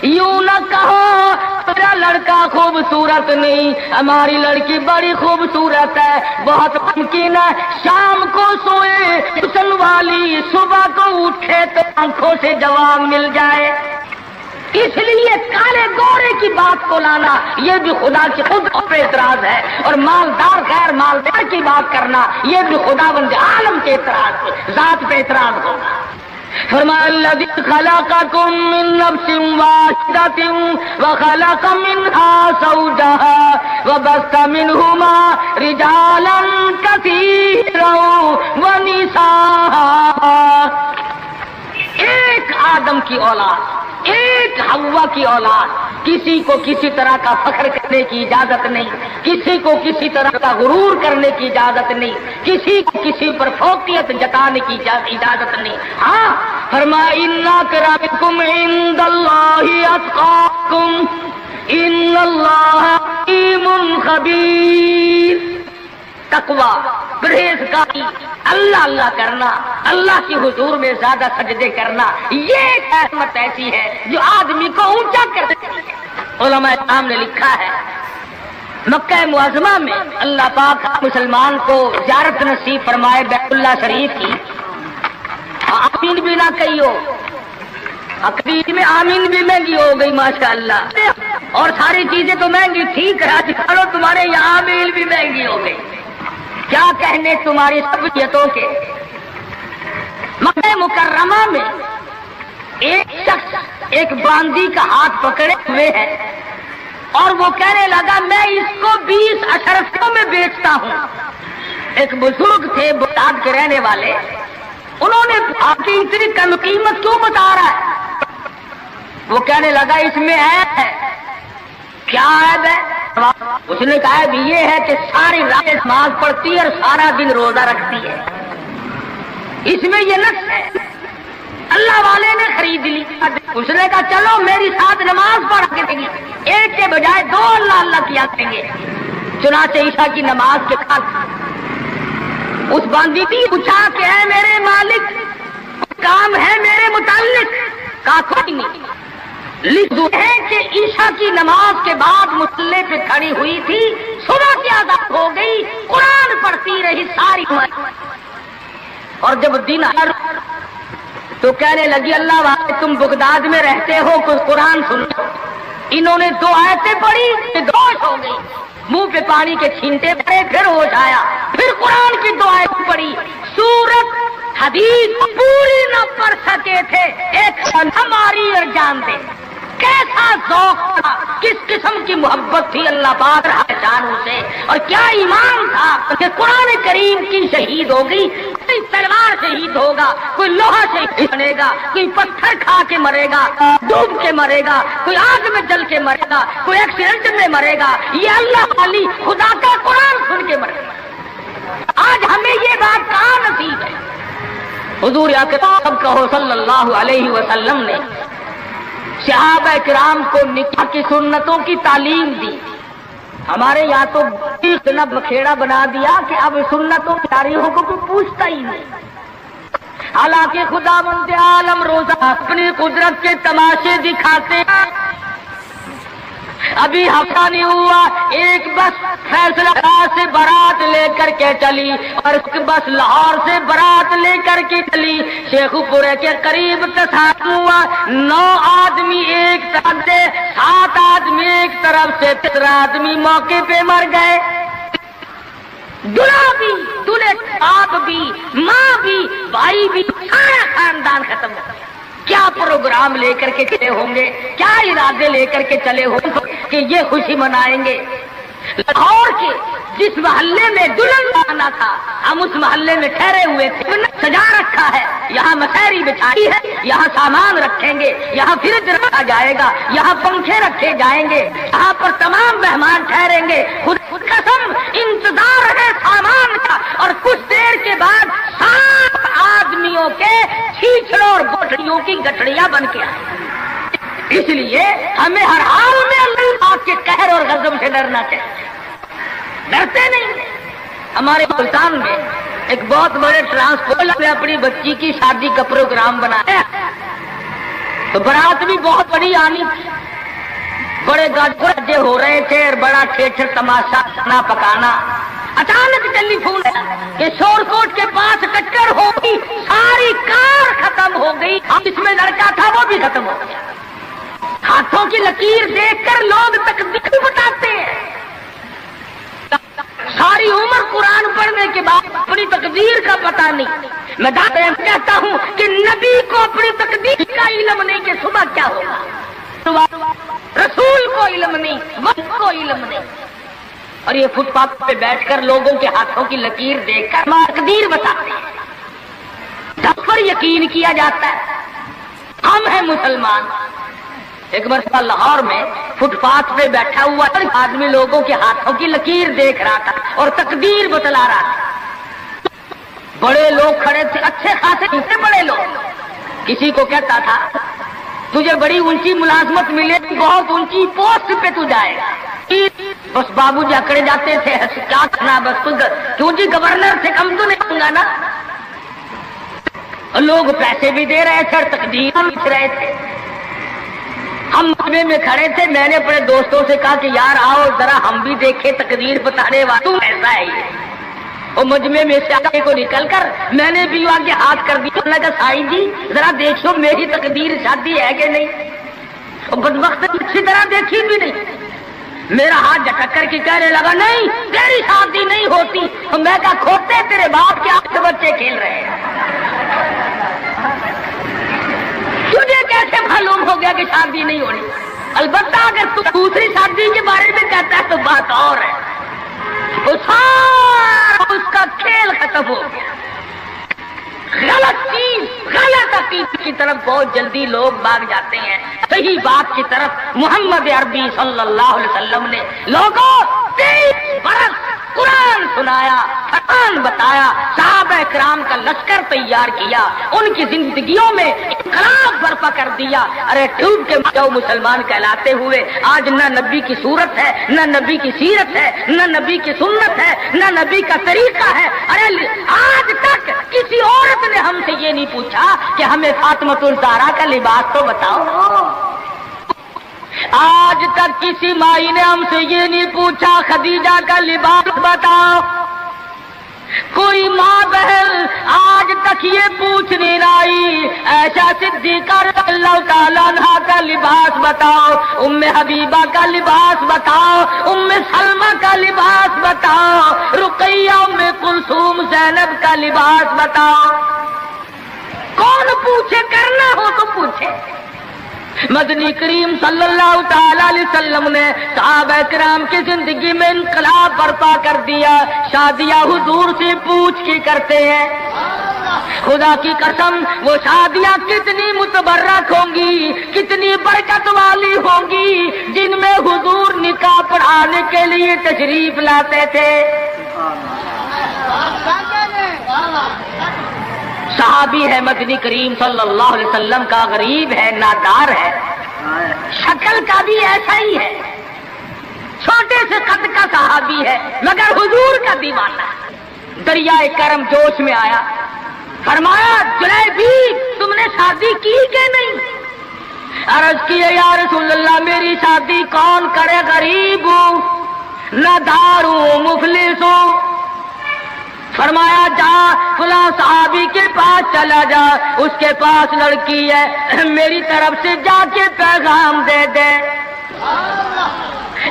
یوں نہ کہو تیرا لڑکا خوبصورت نہیں، ہماری لڑکی بڑی خوبصورت ہے، بہت ممکن ہے شام کو سوئے حسن والی صبح کو اٹھے تو آنکھوں سے جواب مل جائے۔ اس لیے کالے گورے کی بات کو لانا یہ بھی خدا کی خود پہ اعتراض ہے، اور مالدار غیر مالدار کی بات کرنا یہ بھی خدا بند عالم کے اعتراض ذات پہ اعتراض ہوگا۔ فرمایا الذی خلقکم من نفس واحدۃ وخلق منها زوجها وبث منهما رجالا کثیرا ونساء. ایک آدم کی اولاد، ایک حوا کی اولاد، کسی کو کسی طرح کا فخر کرنے کی اجازت نہیں، کسی کو کسی طرح کا غرور کرنے کی اجازت نہیں، کسی کو کسی پر فوقیت جتانے کی اجازت نہیں. ہاں فرمایا ان اکرمکم عند اللہ اتقاکم ان اللہ علیم خبیر. تقوی، پرہیزگاری، اللہ اللہ کرنا، اللہ کی حضور میں زیادہ سجدے کرنا، یہ ایک رحمت ایسی ہے جو آدمی کو اونچا کر دیتی ہے. علماء اسلام نے لکھا ہے مکہ معظمہ میں اللہ پاک مسلمان کو زیارت نصیب فرمائے بیت اللہ شریف کی. آمین بھی نہ کہیو، عقیدے میں آمین بھی مہنگی ہو گئی ماشاءاللہ، اور ساری چیزیں تو مہنگی ٹھیک ہے، چلو تمہارے یہاں آمین بھی مہنگی ہو گئی، کیا کہنے تمہاری سبیتوں کے. مکہ مکرمہ میں ایک شخص ایک باندی کا ہاتھ پکڑے ہوئے ہے اور وہ کہنے لگا میں اس کو 20 اشرفیوں میں بیچتا ہوں. ایک بزرگ تھے بغداد کے رہنے والے، انہوں نے آپ کی اتنی کم قیمت کیوں بتا رہا ہے؟ وہ کہنے لگا اس میں عیب ہے. کیا عیب ہے؟ اس نے کہا بھی یہ ہے کہ ساری رات نماز پڑھتی ہے اور سارا دن روزہ رکھتی ہے، اس میں یہ نقص ہے. اللہ والے نے خرید لی. اس نے کہا چلو میری ساتھ نماز پڑھ کے دیں گے، ایک کے بجائے 2 اللہ اللہ کیا کریں گے. چنانچہ عشاء کی نماز کے بعد اس باندی نے پوچھا کہ اے میرے مالک کام ہے میرے متعلق؟ کہا کوئی نہیں. لکھ دو ہے کہ عشاء کی نماز کے بعد مصلی پہ کھڑی ہوئی تھی، صبح کی آزاد ہو گئی، قرآن پڑھتی رہی ساری عمر، اور جب دن آیا تو کہنے لگی اللہ والے تم بغداد میں رہتے ہو کچھ قرآن سنو. انہوں نے 2 آیتیں پڑھی، ہوش ہو گئی، منہ پہ پانی کے چھینٹے پڑے، پھر ہوش آیا، پھر قرآن کی 2 آیتیں پڑھی. سورت حدیث پوری نہ پڑھ سکے تھے، ایک ہماری اور جان دے. کیسا ذوق تھا، کس قسم کی محبت تھی اللہ پاک جانوں سے، اور کیا ایمان تھا کہ قرآن کریم کی شہید ہو گئی. کوئی تلوار شہید ہوگا، کوئی لوہا شہید بنے گا، کوئی پتھر کھا کے مرے گا، ڈوب کے مرے گا، کوئی آگ میں جل کے مرے گا، کوئی ایکسیڈنٹ میں مرے گا. یہ اللہ والی خدا کا قرآن سن کے مرے گا. آج ہمیں یہ بات کہاں نصیب ہے؟ حضور اکرم کہو صلی اللہ علیہ وسلم نے صحابہ کرام کو نکاح کی سنتوں کی تعلیم دی. ہمارے یہاں تو اتنا بکھیڑا بنا دیا کہ اب سنتوں کی تاریخوں کو کوئی پوچھتا ہی نہیں. حالانکہ خدا مند عالم روزہ اپنی قدرت کے تماشے دکھاتے ہیں. ابھی ہفتہ نہیں ہوا ایک بس فیصلہ سے بارات لے کر کے چلی اور ایک بس لاہور سے بارات لے کر کے چلی. شیخ پورے کے قریب تصادم ہوا، 9 آدمی ایک طرف سے، 7 آدمی ایک طرف سے، 13 آدمی موقع پہ مر گئے. دلہا بھی، دلہے باپ بھی، ماں بھی، بھائی بھی، سارا خاندان ختم ہو گیا. کیا پروگرام لے کر کے چلے ہوں گے، کیا ارادے لے کر کے چلے ہوں گے کہ یہ خوشی منائیں گے. لاہور کے جس محلے میں دلہن آنا تھا ہم اس محلے میں ٹھہرے ہوئے تھے، سجا رکھا ہے، یہاں مسحری بچھائی ہے، یہاں سامان رکھیں گے، یہاں فریج رکھا جائے گا، یہاں پنکھے رکھے جائیں گے، یہاں پر تمام مہمان ٹھہریں گے. خود قسم انتظار ہے سامان کا، اور کچھ دیر کے بعد 7 آدمیوں کے چھیچڑوں اور گوٹڑیوں کی گٹڑیاں بن کے آئے. اس لیے ہمیں ہر حال میں اللہ پاک کے قہر اور غضب سے ڈرنا چاہیے. ڈرتے نہیں. ہمارے ملتان میں ایک بہت بڑے ٹرانسپورٹ نے اپنی بچی کی شادی کا پروگرام بنایا تو برات بھی بہت بڑی آنی، بڑے گاجے ہو رہے تھے اور بڑا ٹھیٹر تماشا کھانا پکانا. اچانک ٹیلی فون کہ شور کوٹ کے پاس ٹکر ہو گئی، ساری کار ختم ہو گئی، جس میں لڑکا تھا وہ بھی ختم ہو گیا. ہاتھوں کی لکیر دیکھ کر لوگ تقدیر بتاتے ہیں. ساری ساری عمر قرآن پڑھنے کے بعد اپنی تقدیر کا پتہ نہیں. میں کہتا ہوں کہ نبی کو اپنی تقدیر کا علم نہیں کہ صبح کیا ہوگا. رسول کو علم نہیں، وقت کو علم نہیں. اور یہ فٹ پاتھ پہ بیٹھ کر لوگوں کے ہاتھوں کی لکیر دیکھ کر تقدیر بتاتے ہیں. جس پر یقین کیا جاتا ہے. ہم ہیں مسلمان. ایک مرتبہ لاہور میں فٹ پاتھ پہ بیٹھا ہوا آدمی لوگوں کے ہاتھوں کی لکیر دیکھ رہا تھا اور تقدیر بتلا رہا تھا. بڑے لوگ کھڑے تھے، اچھے خاصے بڑے لوگ. کسی کو کہتا تھا تجھے بڑی اونچی ملازمت ملے، بہت اونچی پوسٹ پہ تو جائے گا. بس بابو جی اکڑے جاتے تھے، کیا کرنا بس کیوں جی گورنر سے کم تو نہیں ہوں گا نا. لوگ پیسے بھی دے رہے تھے اور تقدیر لکھ رہے تھے. ہم مجمع میں کھڑے تھے. میں نے اپنے دوستوں سے کہا کہ یار آؤ ذرا ہم بھی دیکھیں تقدیر بتانے والا تم ایسا ہے. اور مجمع میں سے آگے کو نکل کر میں نے بھی آگے ہاتھ کر دیا. میں کہا سائی جی ذرا دیکھو میری تقدیر شادی ہے کہ نہیں. اور بدبخت اچھی طرح دیکھی بھی نہیں. میرا ہاتھ جھٹک کر کے کہنے لگا نہیں تیری شادی نہیں ہوتی. اور میں کہا کھوتے تیرے باپ کے آپ کے بچے کھیل رہے ہیں. تجھے کیسے معلوم ہو گیا کہ شادی نہیں ہونی؟ البتہ اگر تو دوسری شادی کے بارے میں کہتا ہے تو بات اور ہے. اس کا کھیل ختم ہو گیا. غلط چیز غلط عقیدے کی طرف بہت جلدی لوگ بھاگ جاتے ہیں. صحیح بات کی طرف محمد عربی صلی اللہ علیہ وسلم نے لوگوں 23 برس قرآن سنایا، قرآن بتایا، صحابہ کرام کا لشکر تیار کیا، ان کی زندگیوں میں انقلاب برپا کر دیا. ارے ٹوٹ کے جو مسلمان کہلاتے ہوئے آج نہ نبی کی صورت ہے، نہ نبی کی سیرت ہے، نہ نبی کی سنت ہے، نہ نبی کا طریقہ ہے. ارے آج تک کسی عورت نے ہم سے یہ نہیں پوچھا کہ ہمیں فاطمۃ الزہرا کا لباس تو بتاؤ. آج تک کسی مائی نے ہم سے یہ نہیں پوچھا خدیجہ کا لباس بتاؤ. کوئی ماں بہن آج تک یہ پوچھنے آئی ایسا صدیقہ رضی اللہ تعالیٰ عنہا کا لباس بتاؤ، ام حبیبہ کا لباس بتاؤ، ام سلمہ کا لباس بتاؤ، رقیہ ام کلثوم زینب کا لباس بتاؤ. کون پوچھے؟ کرنا ہو تو پوچھے. مدنی کریم صلی اللہ تعالی علیہ وسلم نے صحابہ کرام کی زندگی میں انقلاب برپا کر دیا. شادیاں حضور سے پوچھ کے کرتے ہیں. خدا کی قسم وہ شادیاں کتنی متبرک ہوں گی، کتنی برکت والی ہوں گی جن میں حضور نکاح پڑھانے کے لیے تشریف لاتے تھے. صحابی ہے مدنی کریم صلی اللہ علیہ وسلم کا، غریب ہے، نادار ہے، شکل کا بھی ایسا ہی ہے، چھوٹے سے قد کا صحابی ہے مگر حضور کا دیوانہ. دریائے کرم جوش میں آیا، فرمایا جلیبی تم نے شادی کی کہ نہیں؟ عرض کی یا رسول اللہ میری شادی کون کرے، غریب ہوں، نادار ہوں، مفلس ہوں. فرمایا جا فلاں صحابی کے پاس چلا جا، اس کے پاس لڑکی ہے، میری طرف سے جا کے پیغام دے دے.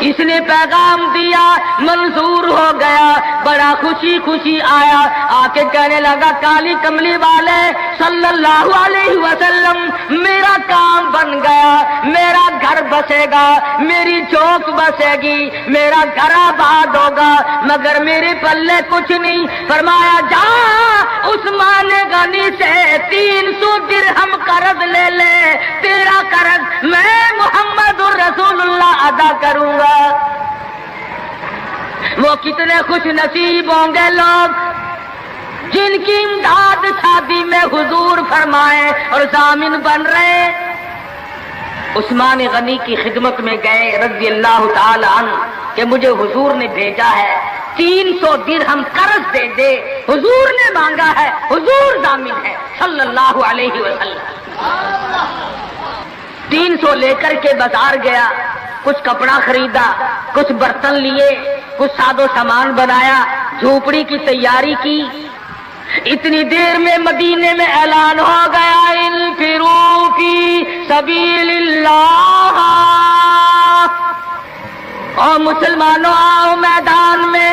اس نے پیغام دیا، منظور ہو گیا، بڑا خوشی خوشی آیا، آ کے کہنے لگا کالی کملی والے صلی اللہ علیہ وسلم میرا کام بن گیا، میرا گھر بسے گا، میری چوک بسے گی، میرا گھر آباد ہوگا، مگر میرے پلے کچھ نہیں. فرمایا جا عثمان غنی سے 300 درہم قرض لے لے، تیرا قرض میں محمد الرسول اللہ ادا کروں گا. وہ کتنے خوش نصیب ہوں گے لوگ جن کی امداد شادی میں حضور فرمائے اور ضامن بن رہے. عثمان غنی کی خدمت میں گئے رضی اللہ تعالی عنہ کہ مجھے حضور نے بھیجا ہے 300 درہم قرض دے دے. حضور نے مانگا ہے، حضور ضامن ہے صلی اللہ علیہ وسلم. 300 لے کر کے بازار گیا، کچھ کپڑا خریدا، کچھ برتن لیے، کچھ ساد و سامان بنایا، جھوپڑی کی تیاری کی. اتنی دیر میں مدینے میں اعلان ہو گیا انفروا فی سبیل اللہ، اور مسلمانوں آؤ میدان میں.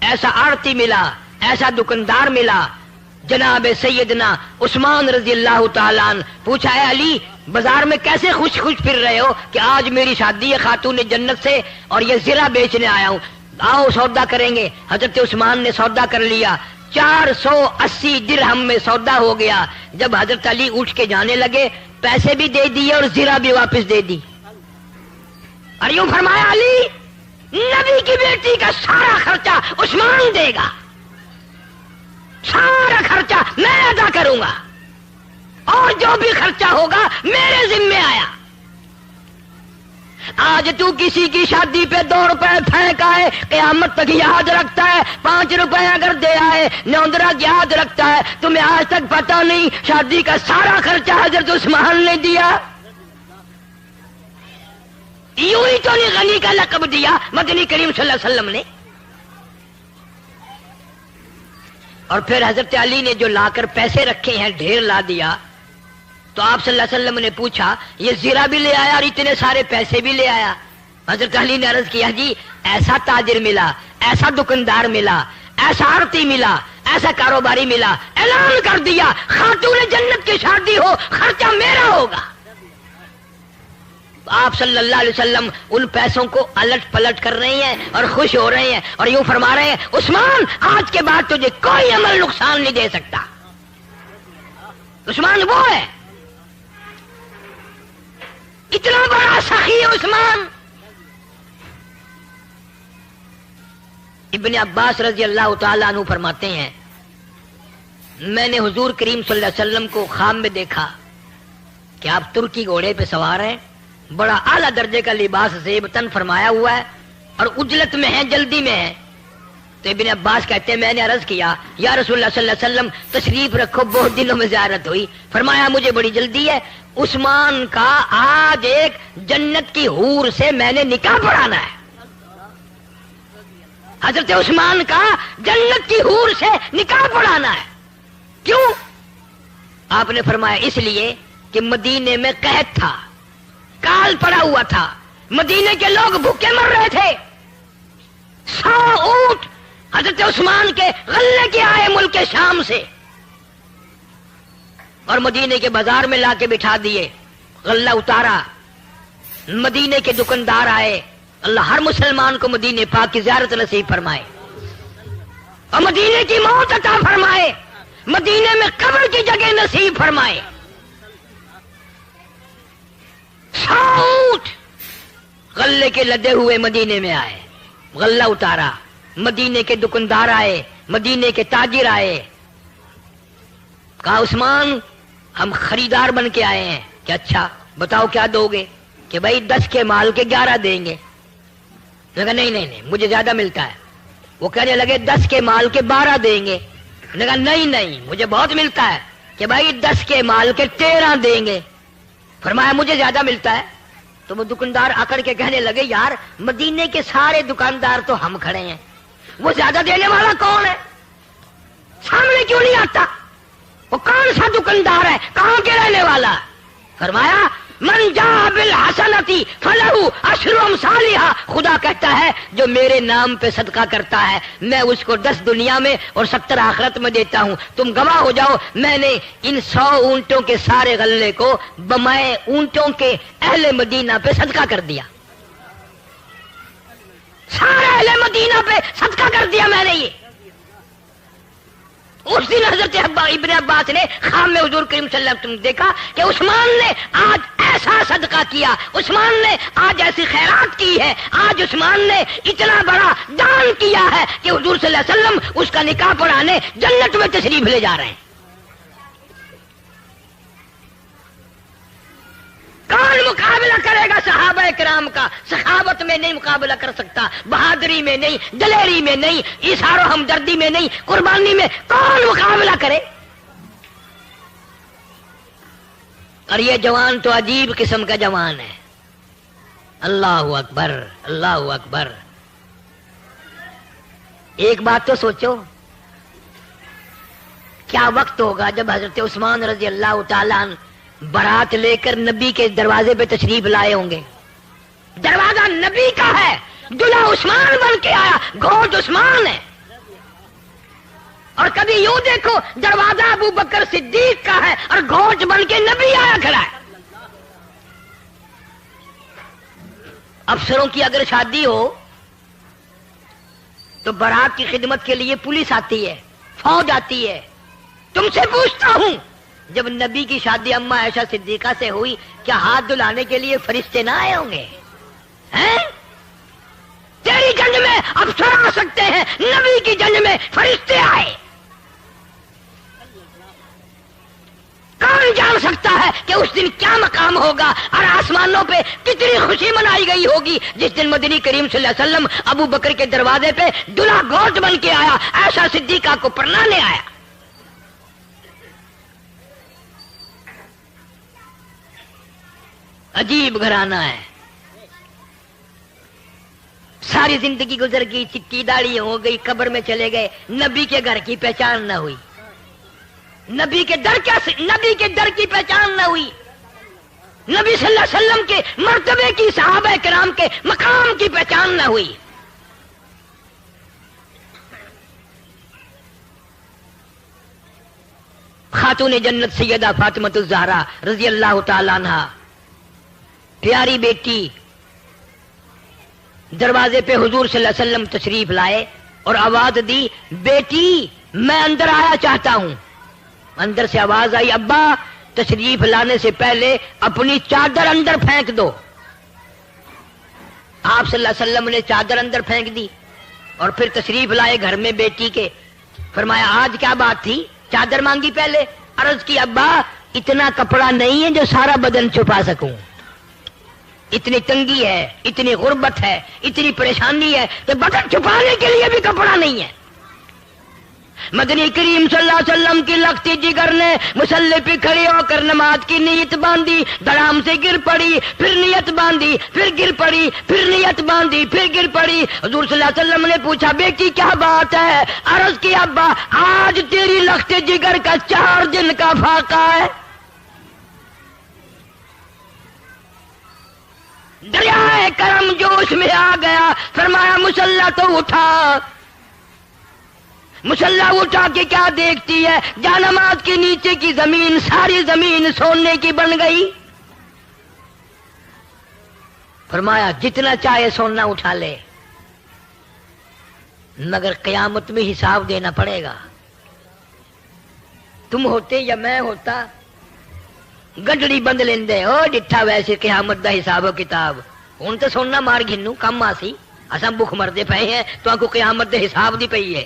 ایسا آڑتی ملا، ایسا دکاندار ملا، جناب سیدنا عثمان رضی اللہ تعالیٰ عنہ۔ پوچھا ہے علی بازار میں کیسے خوش خوش پھر رہے ہو؟ کہ آج میری شادی ہے خاتون جنت سے اور یہ زرہ بیچنے آیا ہوں، آؤ سودا کریں گے۔ حضرت عثمان نے سودا کر لیا، 480 درہم میں سودا ہو گیا۔ جب حضرت علی اٹھ کے جانے لگے پیسے بھی دے دیے اور زرہ بھی واپس دے دی، اور یوں فرمایا علی نبی کی بیٹی کا سارا خرچہ عثمان دے گا، سارا خرچہ میں ادا کروں گا، اور جو بھی خرچہ ہوگا میرے ذمے آیا۔ آج تو کسی کی شادی پہ 2 روپے پھینک آئے قیامت تک یاد رکھتا ہے، 5 روپے اگر دے آئے نوندرا یاد رکھتا ہے۔ تمہیں آج تک پتا نہیں شادی کا سارا خرچہ حضرت عثمان نے دیا؟ یوں ہی تو نہیں غنی کا لقب دیا مدنی کریم صلی اللہ علیہ وسلم نے۔ اور پھر حضرت علی نے جو لا کر پیسے رکھے ہیں ڈھیر لا دیا، تو آپ صلی اللہ علیہ وسلم نے پوچھا یہ زیرہ بھی لے آیا اور اتنے سارے پیسے بھی لے آیا؟ حضرت علی نے عرض کیا جی ایسا تاجر ملا، ایسا دکاندار ملا، ایسا آڑتی ملا، ایسا کاروباری ملا، اعلان کر دیا خاتون جنت کی شادی ہو خرچہ میرا ہوگا۔ آپ صلی اللہ علیہ وسلم ان پیسوں کو الٹ پلٹ کر رہے ہیں اور خوش ہو رہے ہیں اور یوں فرما رہے ہیں عثمان آج کے بعد تجھے کوئی عمل نقصان نہیں دے سکتا۔ عثمان وہ ہے، اتنا بڑا سخی عثمان۔ ابن عباس رضی اللہ تعالیٰ عنہ فرماتے ہیں میں نے حضور کریم صلی اللہ علیہ وسلم کو خواب میں دیکھا کہ آپ ترکی گھوڑے پہ سوار ہیں، بڑا اعلیٰ درجے کا لباس زیب تن فرمایا ہوا ہے اور اجلت میں ہے، جلدی میں ہے۔ تو ابن عباس کہتے ہیں میں نے عرض کیا یا رسول اللہ صلی اللہ علیہ وسلم تشریف رکھو، بہت دنوں میں زیارت ہوئی۔ فرمایا مجھے بڑی جلدی ہے، عثمان کا آج ایک جنت کی حور سے میں نے نکاح پڑھانا ہے۔ حضرت عثمان کا جنت کی حور سے نکاح پڑھانا ہے۔ کیوں؟ آپ نے فرمایا اس لیے کہ مدینے میں قحط تھا، کال پڑا ہوا تھا، مدینے کے لوگ بھوکے مر رہے تھے، 100 اونٹ حضرت عثمان کے غلے کے آئے ملک شام سے اور مدینے کے بازار میں لا کے بٹھا دیے، غلہ اتارا، مدینے کے دکاندار آئے۔ اللہ ہر مسلمان کو مدینے پاک کی زیارت نصیب فرمائے اور مدینے کی موت عطا فرمائے، مدینے میں قبر کی جگہ نصیب فرمائے۔ 100 اونٹ غلے کے لدے ہوئے مدینے میں آئے، غلہ اتارا، مدینے کے دکاندار آئے، مدینے کے تاجر آئے۔ کہا عثمان ہم خریدار بن کے آئے ہیں کہ اچھا بتاؤ کیا دو گے؟ کہ بھائی 10 کے مال کے 11 دیں گے۔ نے کہا نہیں مجھے زیادہ ملتا ہے۔ وہ کہنے لگے 10 کے مال کے 12 دیں گے۔ نے کہا نہیں مجھے بہت ملتا ہے، کہ بھائی 10 کے مال کے 13 دیں گے۔ فرمایا مجھے زیادہ ملتا ہے۔ تو وہ دکاندار اکڑ کے کہنے لگے یار مدینے کے سارے دکاندار تو ہم کھڑے ہیں، وہ زیادہ دینے والا کون ہے؟ سامنے کیوں نہیں آتا؟ وہ کون سا دکاندار ہے؟ کہاں کے رہنے والا؟ فرمایا من جاء بالحسنتی فلہ عشر امثالھا، خدا کہتا ہے جو میرے نام پہ صدقہ کرتا ہے میں اس کو 10 دنیا میں اور 70 آخرت میں دیتا ہوں۔ تم گواہ ہو جاؤ میں نے ان 100 اونٹوں کے سارے غلے کو بمائے اونٹوں کے اہل مدینہ پہ صدقہ کر دیا، سارے اہل مدینہ پہ صدقہ کر دیا میں نے۔ یہ اس دن حضرت ابن عباس نے خواب میں حضور کریم صلی اللہ علیہ وسلم دیکھا کہ عثمان نے آج ایسا صدقہ کیا، عثمان نے آج ایسی خیرات کی ہے، آج عثمان نے اتنا بڑا دان کیا ہے کہ حضور صلی اللہ علیہ وسلم اس کا نکاح پڑھانے جنت میں تشریف لے جا رہے ہیں۔ کون مقابلہ کرے گا صحابہ کرام کا؟ سخاوت میں نہیں مقابلہ کر سکتا، بہادری میں نہیں، دلیری میں نہیں، ایثار و ہمدردی میں نہیں، قربانی میں کون مقابلہ کرے؟ اور یہ جوان تو عجیب قسم کا جوان ہے۔ اللہ اکبر اللہ اکبر۔ ایک بات تو سوچو، کیا وقت ہوگا جب حضرت عثمان رضی اللہ تعالیٰ عنہ بارات لے کر نبی کے دروازے پہ تشریف لائے ہوں گے۔ دروازہ نبی کا ہے، دلہا عثمان بن کے آیا، گھوڑ عثمان ہے، اور کبھی یوں دیکھو دروازہ ابو بکر صدیق کا ہے اور گھوٹ بن کے نبی آیا کھڑا ہے. افسروں کی اگر شادی ہو تو بارات کی خدمت کے لیے پولیس آتی ہے، فوج آتی ہے. تم سے پوچھتا ہوں، جب نبی کی شادی اما عائشہ صدیقہ سے ہوئی کیا ہاتھ دھلانے کے لیے فرشتے نہ آئے ہوں گے؟ ہیں؟ تیری جنگ میں افسر آ سکتے ہیں، نبی کی جنگ میں فرشتے آئے. کون جان سکتا ہے کہ اس دن کیا مقام ہوگا اور آسمانوں پہ کتنی خوشی منائی گئی ہوگی جس دن مدنی کریم صلی اللہ علیہ وسلم ابو بکر کے دروازے پہ دلہا گوشت بن کے آیا، عائشہ صدیقہ کو پرنانے آیا. عجیب گھرانہ ہے. ساری زندگی گزر گئی، چکی داڑھی ہو گئی، قبر میں چلے گئے، نبی کے گھر کی پہچان نہ ہوئی، نبی کے در کی پہچان نہ ہوئی، نبی صلی اللہ علیہ وسلم کے مرتبے کی، صحابہ کرام کے مقام کی پہچان نہ ہوئی. خاتون جنت سیدہ فاطمہ الزہرا رضی اللہ تعالی عنہا، پیاری بیٹی، دروازے پہ حضور صلی اللہ علیہ وسلم تشریف لائے اور آواز دی، بیٹی میں اندر آیا چاہتا ہوں. اندر سے آواز آئی، ابا تشریف لانے سے پہلے اپنی چادر اندر پھینک دو. آپ صلی اللہ علیہ وسلم نے چادر اندر پھینک دی اور پھر تشریف لائے گھر میں بیٹی کے. فرمایا آج کیا بات تھی؟ چادر مانگی پہلے. عرض کی ابا اتنا کپڑا نہیں ہے جو سارا بدن چھپا سکوں، اتنی تنگی ہے، اتنی غربت ہے، اتنی پریشانی ہے کہ بدن چھپانے کے لیے بھی کپڑا نہیں ہے. مدنی کریم صلی اللہ علیہ وسلم کی لختی جگر نے مصلی پہ کھڑی ہو کر نماز کی نیت باندھی، دڑام سے گر پڑی، پھر نیت باندھی، پھر گر پڑی، پھر نیت باندھی، پھر گر پڑی. حضور صلی اللہ علیہ وسلم نے پوچھا بیٹی کیا بات ہے؟ عرض کی ابا آج تیری لختی جگر کا 4 دن کا فاقہ ہے. دریائے کرم جوش میں آ گیا. فرمایا مسلح تو اٹھا. مسلح اٹھا کے کیا دیکھتی ہے؟ جانماز کے نیچے کی زمین، ساری زمین سونے کی بن گئی. فرمایا جتنا چاہے سونا اٹھا لے، مگر قیامت میں حساب دینا پڑے گا. تم ہوتے یا میں ہوتا گڈڑی بند لیندے او ڈٹھا ویسے قیامت دا حساب و کتاب. ہوں تو سونا مار گھنو کم آسی، اساں بھوک مردے پئے ہیں تو کو قیامت دے حساب دی پئی ہے.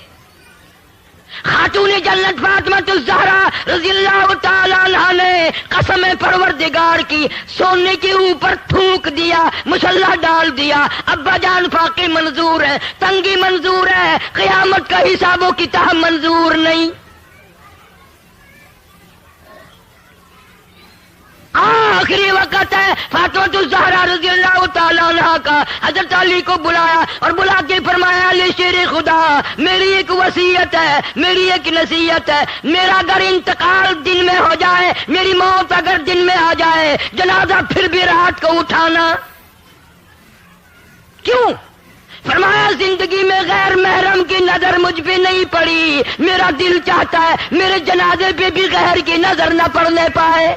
خاتون جنت فاطمہ الزہرا رضی اللہ تعالی عنہا نے قسم پروردگار کی سونے کے اوپر تھوک دیا، مسلح ڈال دیا. ابا جان فاقے منظور ہے، تنگی منظور ہے، قیامت کا حساب و کتاب منظور نہیں. آخری وقت ہے. فاطمہ الزہرا رضی اللہ تعالی عنہا کا حضرت علی کو بلایا اور بلا کے فرمایا علی شیر خدا میری ایک وصیت ہے، میری ایک نصیحت ہے. میرا اگر انتقال دن میں ہو جائے، میری موت اگر دن میں آ جائے، جنازہ پھر بھی رات کو اٹھانا. کیوں؟ فرمایا زندگی میں غیر محرم کی نظر مجھ پہ نہیں پڑی، میرا دل چاہتا ہے میرے جنازے پہ بھی غیر کی نظر نہ پڑنے پائے.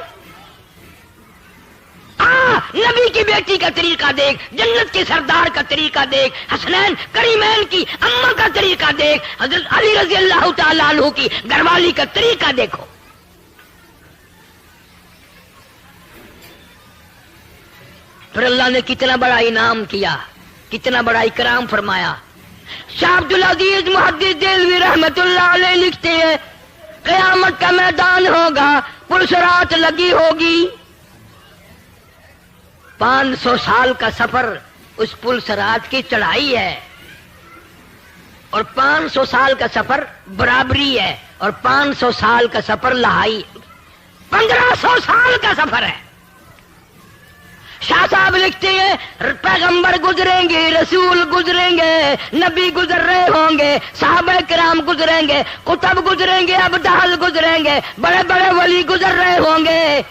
نبی کی بیٹی کا طریقہ دیکھ، جنت کے سردار کا طریقہ دیکھ، حسنین کریمین کی اماں کا طریقہ دیکھ، حضرت علی رضی اللہ تعالی عنہ کی گھر والی کا طریقہ دیکھو. پھر اللہ نے کتنا بڑا انعام کیا، کتنا بڑا اکرام فرمایا. شاہ عبد العزیز محدث دہلوی رحمت اللہ علیہ لکھتے ہیں قیامت کا میدان ہوگا، پلسرات لگی ہوگی، 500 سال کا سفر اس پل سرات کی چڑھائی ہے، اور 500 سال کا سفر برابری ہے، اور 500 سال کا سفر لہائی، 1500 سال کا سفر ہے. شاہ صاحب لکھتے ہیں پیغمبر گزریں گے، رسول گزریں گے، نبی گزر رہے ہوں گے، صحابہ کرام گزریں گے، قطب گزریں گے، ابدال گزریں گے، بڑے بڑے ولی گزر رہے ہوں گے.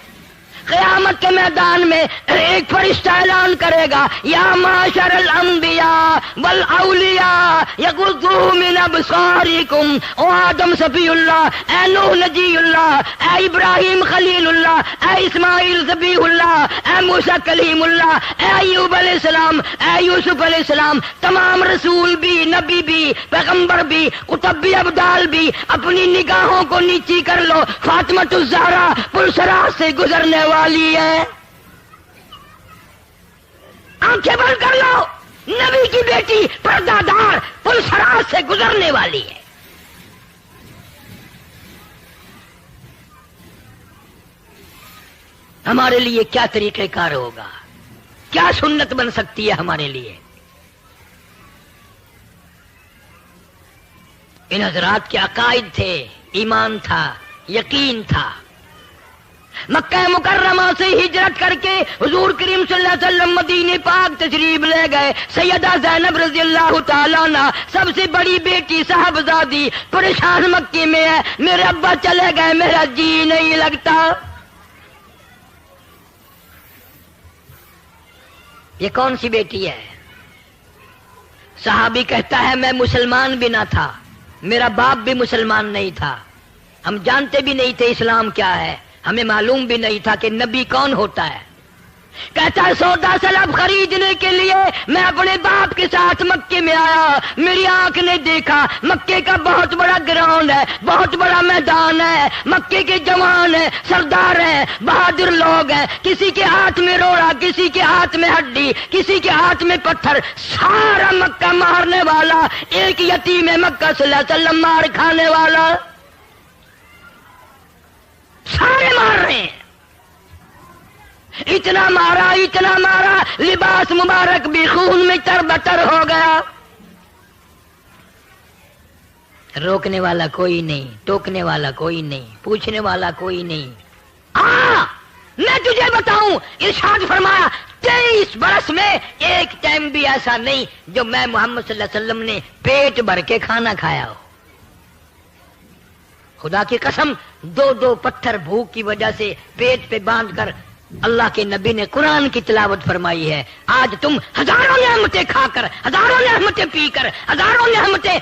قیامت کے میدان میں ایک فرشتہ اعلان کرے گا یا معاشر الانبیاء والاولیاء یغضوا من ابصارکم، او آدم صفی اللہ، اے نوح نجی اللہ، اے ابراہیم خلیل اللہ، اے اسماعیل ذبیح اللہ، اے موسیٰ کلیم اللہ، اے ایوب علیہ السلام، اے یوسف علیہ السلام، تمام رسول بھی، نبی بھی، پیغمبر بھی، کتب بھی، ابدال بھی، اپنی نگاہوں کو نیچی کر لو، فاطمۃ الزہرا پلسرات سے گزرنے والی ہے، آنکھیں بند کر لو، نبی کی بیٹی پردہ دار پلسرات سے گزرنے والی ہے۔ ہمارے لیے کیا طریقہ کار ہوگا، کیا سنت بن سکتی ہے ہمارے لیے؟ ان حضرات کے عقائد تھے، ایمان تھا، یقین تھا۔ مکہ مکرمہ سے ہجرت کر کے حضور کریم صلی اللہ علیہ وسلم مدینے پاک تشریف لے گئے۔ سیدہ زینب رضی اللہ تعالیٰ عنہ سب سے بڑی بیٹی صاحبزادی پریشان مکے میں ہے، میرے ابا چلے گئے، میرا جی نہیں لگتا۔ یہ کون سی بیٹی ہے؟ صحابی کہتا ہے میں مسلمان بھی نہ تھا، میرا باپ بھی مسلمان نہیں تھا، ہم جانتے بھی نہیں تھے اسلام کیا ہے، ہمیں معلوم بھی نہیں تھا کہ نبی کون ہوتا ہے۔ کہتا ہے سودا سلب خریدنے کے لیے میں اپنے باپ کے ساتھ مکے میں آیا، میری آنکھ نے دیکھا مکے کا بہت بڑا گراؤنڈ ہے، بہت بڑا میدان ہے، مکے کے جوان ہیں، سردار ہیں، بہادر لوگ ہیں، کسی کے ہاتھ میں روڑا، کسی کے ہاتھ میں ہڈی، کسی کے ہاتھ میں پتھر، سارا مکہ مارنے والا، ایک یتیم مکہ صلی اللہ علیہ وسلم مار کھانے والا، سارے مار رہے ہیں، اتنا مارا لباس مبارک بھی خون میں تربتر ہو گیا۔ روکنے والا کوئی نہیں، ٹوکنے والا کوئی نہیں، پوچھنے والا کوئی نہیں۔ میں تجھے بتاؤں، ارشاد فرمایا 23 برس میں ایک ٹائم بھی ایسا نہیں جو میں محمد صلی اللہ علیہ وسلم نے پیٹ بھر کے کھانا کھایا ہو۔ خدا کی قسم، 2 پتھر بھوک کی وجہ سے پیٹ پہ باندھ کر اللہ کے نبی نے قرآن کی تلاوت فرمائی ہے۔ آج تم ہزاروں نعمتیں کھا کر، ہزاروں نعمتیں پی کر، ہزاروں نعمتیں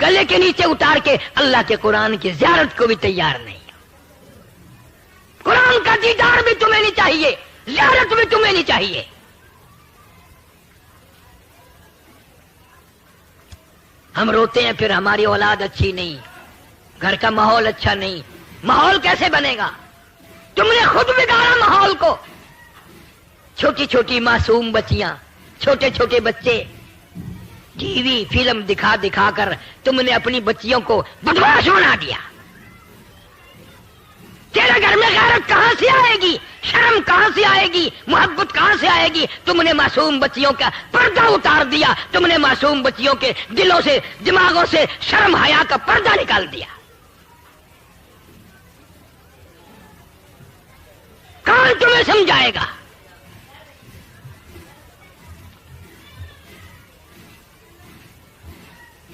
گلے کے نیچے اتار کے اللہ کے قرآن کی زیارت کو بھی تیار نہیں۔ قرآن کا دیدار بھی تمہیں نہیں چاہیے، زیارت بھی تمہیں نہیں چاہیے۔ ہم روتے ہیں پھر ہماری اولاد اچھی نہیں، گھر کا ماحول اچھا نہیں۔ ماحول کیسے بنے گا؟ تم نے خود بگاڑا ماحول کو۔ چھوٹی چھوٹی معصوم بچیاں، چھوٹے چھوٹے بچے، ٹی وی فلم دکھا دکھا کر تم نے اپنی بچیوں کو بدمعاش بنا دیا۔ تیرے گھر میں غیرت کہاں سے آئے گی؟ شرم کہاں سے آئے گی؟ محبت کہاں سے آئے گی؟ تم نے معصوم بچیوں کا پردہ اتار دیا، تم نے معصوم بچیوں کے دلوں سے، دماغوں سے شرم حیا کا پردہ نکال دیا۔ کون تمہیں سمجھائے گا؟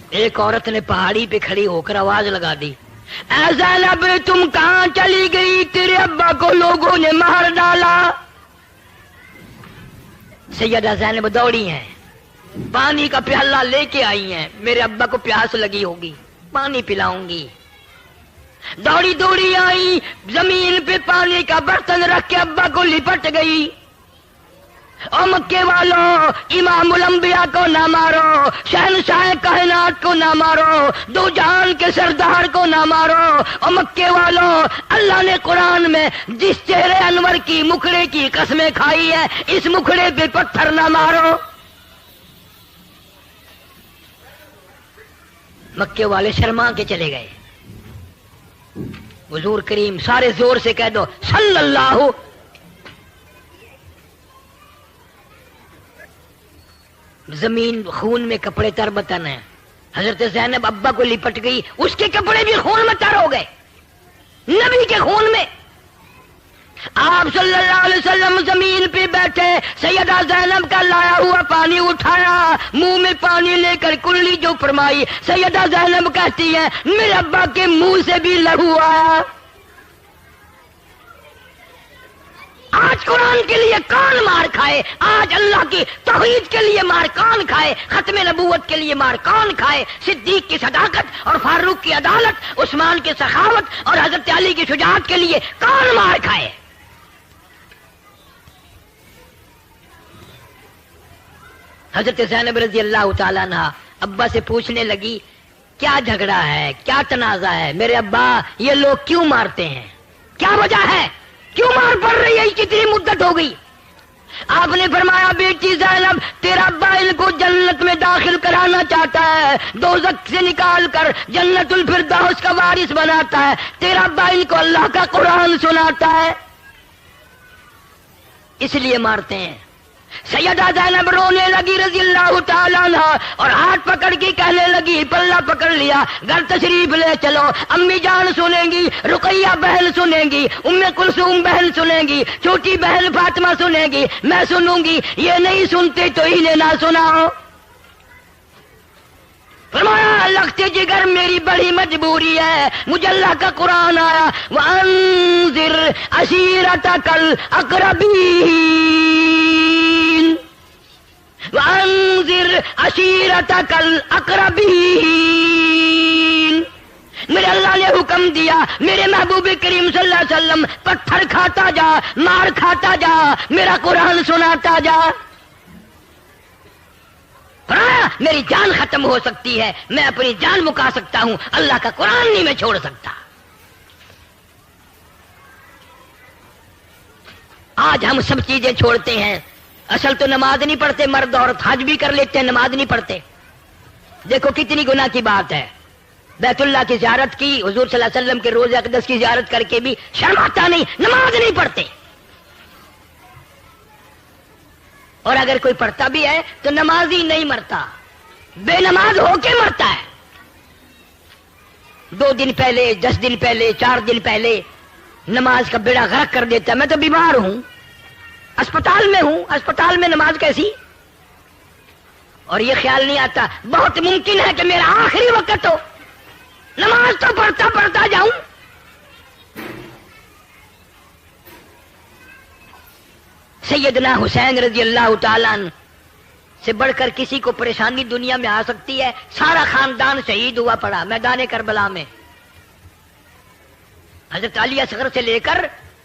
ایک عورت نے پہاڑی پہ کھڑی ہو کر آواز لگا دی، اے زینب تم کہاں چلی گئی؟ تیرے ابا کو لوگوں نے مار ڈالا۔ سیدہ زینب دوڑی ہیں، پانی کا پیالہ لے کے آئی ہیں، میرے ابا کو پیاس لگی ہوگی، پانی پلاؤں گی۔ دوڑی دوڑی آئی، زمین پہ پانی کا برتن رکھ کے ابا کو لپٹ گئی۔ او مکے والوں، امام الانبیاء کو نہ مارو، شہنشاہ کائنات کو نہ مارو، دو جہان کے سردار کو نہ مارو۔ او مکے والوں، اللہ نے قرآن میں جس چہرے انور کی مکھڑے کی قسمیں کھائی ہے، اس مکھڑے پہ پتھر نہ مارو۔ مکے والے شرما کے چلے گئے۔ حضور کریم، سارے زور سے کہہ دو صلی اللہ۔ زمین خون میں کپڑے تر بتن ہیں۔ حضرت زینب ابا کو لپٹ گئی، اس کے کپڑے بھی خون میں تر ہو گئے، نبی کے خون میں۔ آپ صلی اللہ علیہ وسلم زمین پہ بیٹھے، سیدہ زینب کا لایا ہوا پانی اٹھایا، منہ میں پانی لے کر کلی جو فرمائی، سیدہ زینب کہتی ہے میرے ابا کے منہ سے بھی لہو آیا۔ آج قرآن کے لیے کون مار کھائے، آج اللہ کی توحید کے لیے مار کون کھائے، ختم نبوت کے لیے مار کون کھائے، صدیق کی صداقت اور فاروق کی عدالت، عثمان کی سخاوت اور حضرت علی کی شجاعت کے لیے کون مار کھائے؟ حضرت زینب رضی اللہ تعالیٰ عنہ ابا سے پوچھنے لگی کیا جھگڑا ہے، کیا تنازع ہے؟ میرے ابا یہ لوگ کیوں مارتے ہیں، کیا وجہ ہے، کیوں مار پڑ رہی ہے، کتنی مدت ہو گئی؟ آپ نے فرمایا بیٹی زینب تیرا ابا ان کو جنت میں داخل کرانا چاہتا ہے، دوزخ سے نکال کر جنت الفردوس کا وارث بناتا ہے، تیرا ابا ان کو اللہ کا قرآن سناتا ہے اس لیے مارتے ہیں۔ سیدہ زینب رونے لگی رضی اللہ تعالیٰ عنہ اور ہاتھ پکڑ کے کہنے لگی، پلہ پکڑ لیا، گھر تشریف لے چلو، امی جان سنیں گی، رقیہ بہن سنیں گی، ام کلثوم بہن سنیں گی، چھوٹی بہن فاطمہ سنیں گی، میں سنوں گی، یہ نہیں سنتے تو انہیں نہ سناؤ۔ فرمایا لگتے جگر میری بڑی مجبوری ہے، مجھے اللہ کا قرآن آیا وَأَنذِرْ عَشِيرَتَكَ الْأَقْرَبِينَ وَأَنذِرْ عَشِيرَتَكَ الْأَقْرَبِينَ۔ میرے اللہ نے حکم دیا میرے محبوب کریم صلی اللہ علیہ وسلم پتھر کھاتا جا، مار کھاتا جا، میرا قرآن سناتا جا۔ میری جان ختم ہو سکتی ہے، میں اپنی جان مکا سکتا ہوں، اللہ کا قرآن نہیں میں چھوڑ سکتا۔ آج ہم سب چیزیں چھوڑتے ہیں، اصل تو نماز نہیں پڑھتے، مرد عورت حج بھی کر لیتے ہیں، نماز نہیں پڑھتے۔ دیکھو کتنی گناہ کی بات ہے، بیت اللہ کی زیارت کی، حضور صلی اللہ علیہ وسلم کے روضہ اقدس کی زیارت کر کے بھی شرم آتا نہیں، نماز نہیں پڑھتے۔ اور اگر کوئی پڑھتا بھی ہے تو نمازی نہیں مرتا، بے نماز ہو کے مرتا ہے۔ 2 دن پہلے، 10 دن پہلے، 4 دن پہلے نماز کا بیڑا غرق کر دیتا ہے۔ میں تو بیمار ہوں، اسپتال میں ہوں، اسپتال میں نماز کیسی؟ اور یہ خیال نہیں آتا بہت ممکن ہے کہ میرا آخری وقت ہو، نماز تو پڑھتا جاؤں۔ سیدنا حسین رضی اللہ تعالیٰ عنہ سے بڑھ کر کسی کو پریشانی دنیا میں آ سکتی ہے؟ سارا خاندان شہید ہوا پڑا میدان کربلا میں، حضرت علی اصغر سے لے کر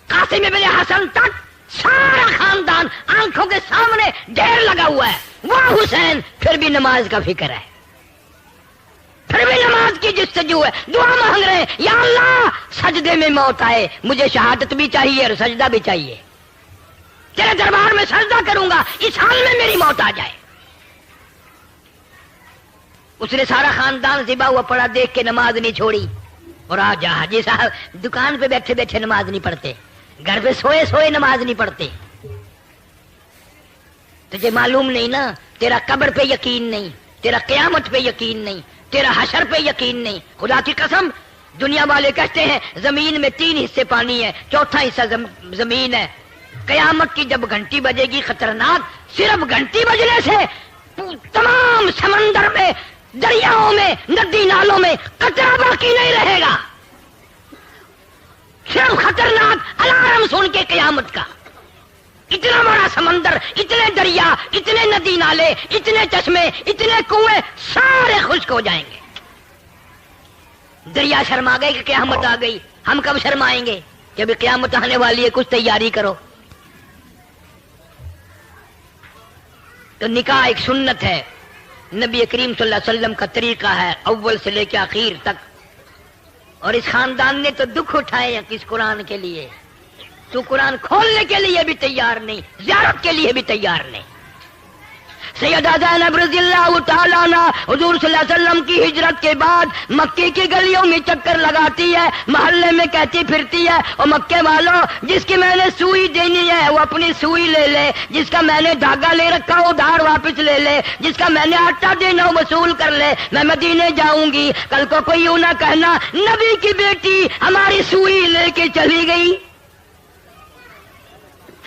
قاسم ابن حسن تک سارا خاندان آنکھوں کے سامنے ڈھیر لگا ہوا ہے۔ وہ حسین پھر بھی نماز کا فکر ہے، پھر بھی نماز کی جستجو ہے، دعا مانگ رہے ہیں یا اللہ سجدے میں موت آئے، مجھے شہادت بھی چاہیے اور سجدہ بھی چاہیے، تیرے دربار میں سجدہ کروں گا، اس حال میں میری موت آ جائے۔ اس نے سارا خاندان ذبح ہوا پڑا دیکھ کے نماز نہیں چھوڑی۔ اور آج حاجی صاحب دکان پہ بیٹھے بیٹھے نماز نہیں پڑھتے، گھر پہ سوئے سوئے نماز نہیں پڑھتے۔ تجھے معلوم نہیں نا، تیرا قبر پہ یقین نہیں، تیرا قیامت پہ یقین نہیں، تیرا حشر پہ یقین نہیں۔ خدا کی قسم دنیا والے کہتے ہیں زمین میں 3 حصے پانی ہے، چوتھا حصہ زمین ہے۔ قیامت کی جب گھنٹی بجے گی خطرناک، صرف گھنٹی بجنے سے تمام سمندر میں، دریاؤں میں، ندی نالوں میں قطرہ باقی نہیں رہے گا، صرف خطرناک الارم سن کے قیامت کا۔ اتنا بڑا سمندر، اتنے دریا، اتنے ندی نالے، اتنے چشمے، اتنے کنویں سارے خشک ہو جائیں گے۔ دریا شرما گئے کہ قیامت آ گئی، ہم کب شرمائیں گے کہ ابھی قیامت آنے والی ہے، کچھ تیاری کرو۔ تو نکاح ایک سنت ہے، نبی کریم صلی اللہ علیہ وسلم کا طریقہ ہے اول سے لے کے آخر تک۔ اور اس خاندان نے تو دکھ اٹھائے ہیں اس قرآن کے لیے، تو قرآن کھولنے کے لیے بھی تیار نہیں، زیارت کے لیے بھی تیار نہیں۔ سیدہ زینب رضی اللہ تعالیٰ عنہ حضور صلی اللہ علیہ وسلم کی ہجرت کے بعد مکے کی گلیوں میں چکر لگاتی ہے، محلے میں کہتی پھرتی ہے اور مکے والوں جس کی میں نے سوئی دینی ہے وہ اپنی سوئی لے لے، جس کا میں نے دھاگا لے رکھا وہ دھار واپس لے لے، جس کا میں نے آٹا دینا وہ وصول کر لے، میں مدینے جاؤں گی۔ کل کو کوئی یوں نہ کہنا نبی کی بیٹی ہماری سوئی لے کے چلی گئی۔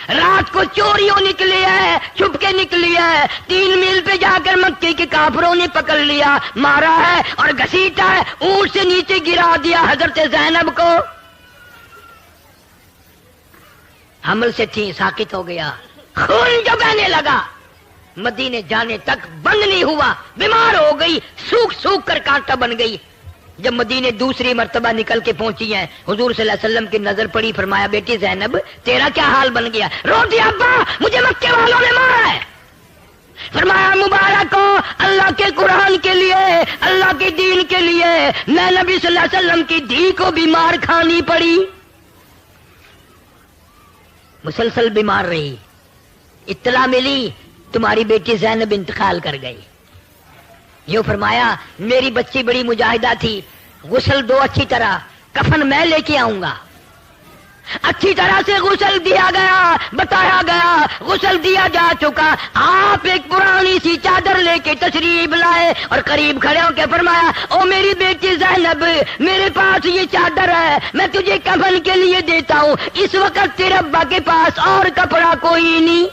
رات کو چوریوں نکلی ہے، چھپ کے نکلی ہے، 3 میل پہ جا کر مکے کے کافروں نے پکڑ لیا، مارا ہے اور گھسیٹا ہے، اونٹ سے نیچے گرا دیا حضرت زینب کو۔ حمل سے تھی ساکت ہو گیا، خون جو بہنے لگا مدینے جانے تک بند نہیں ہوا، بیمار ہو گئی، سوکھ سوکھ کر کانٹا بن گئی۔ جب مدینے دوسری مرتبہ نکل کے پہنچی ہیں، حضور صلی اللہ علیہ وسلم کی نظر پڑی، فرمایا بیٹی زینب تیرا کیا حال بن گیا؟ روتی ابا مجھے مکے والوں نے مارا ہے۔ فرمایا مبارک ہو اللہ کے قرآن کے لیے، اللہ کے دین کے لیے میں نبی صلی اللہ علیہ وسلم کی دھی کو بیمار کھانی پڑی، مسلسل بیمار رہی، اطلاع ملی تمہاری بیٹی زینب انتقال کر گئی۔ یوں فرمایا میری بچی بڑی مجاہدہ تھی، غسل دو اچھی طرح، کفن میں لے کے آؤں گا۔ اچھی طرح سے غسل دیا گیا، بتایا گیا، غسل دیا جا چکا۔ آپ ایک پرانی سی چادر لے کے تشریف لائے اور قریب کھڑے ہو کے فرمایا او میری بیٹی زینب میرے پاس یہ چادر ہے، میں تجھے کفن کے لیے دیتا ہوں، اس وقت تیرے ابا کے پاس اور کپڑا کوئی نہیں۔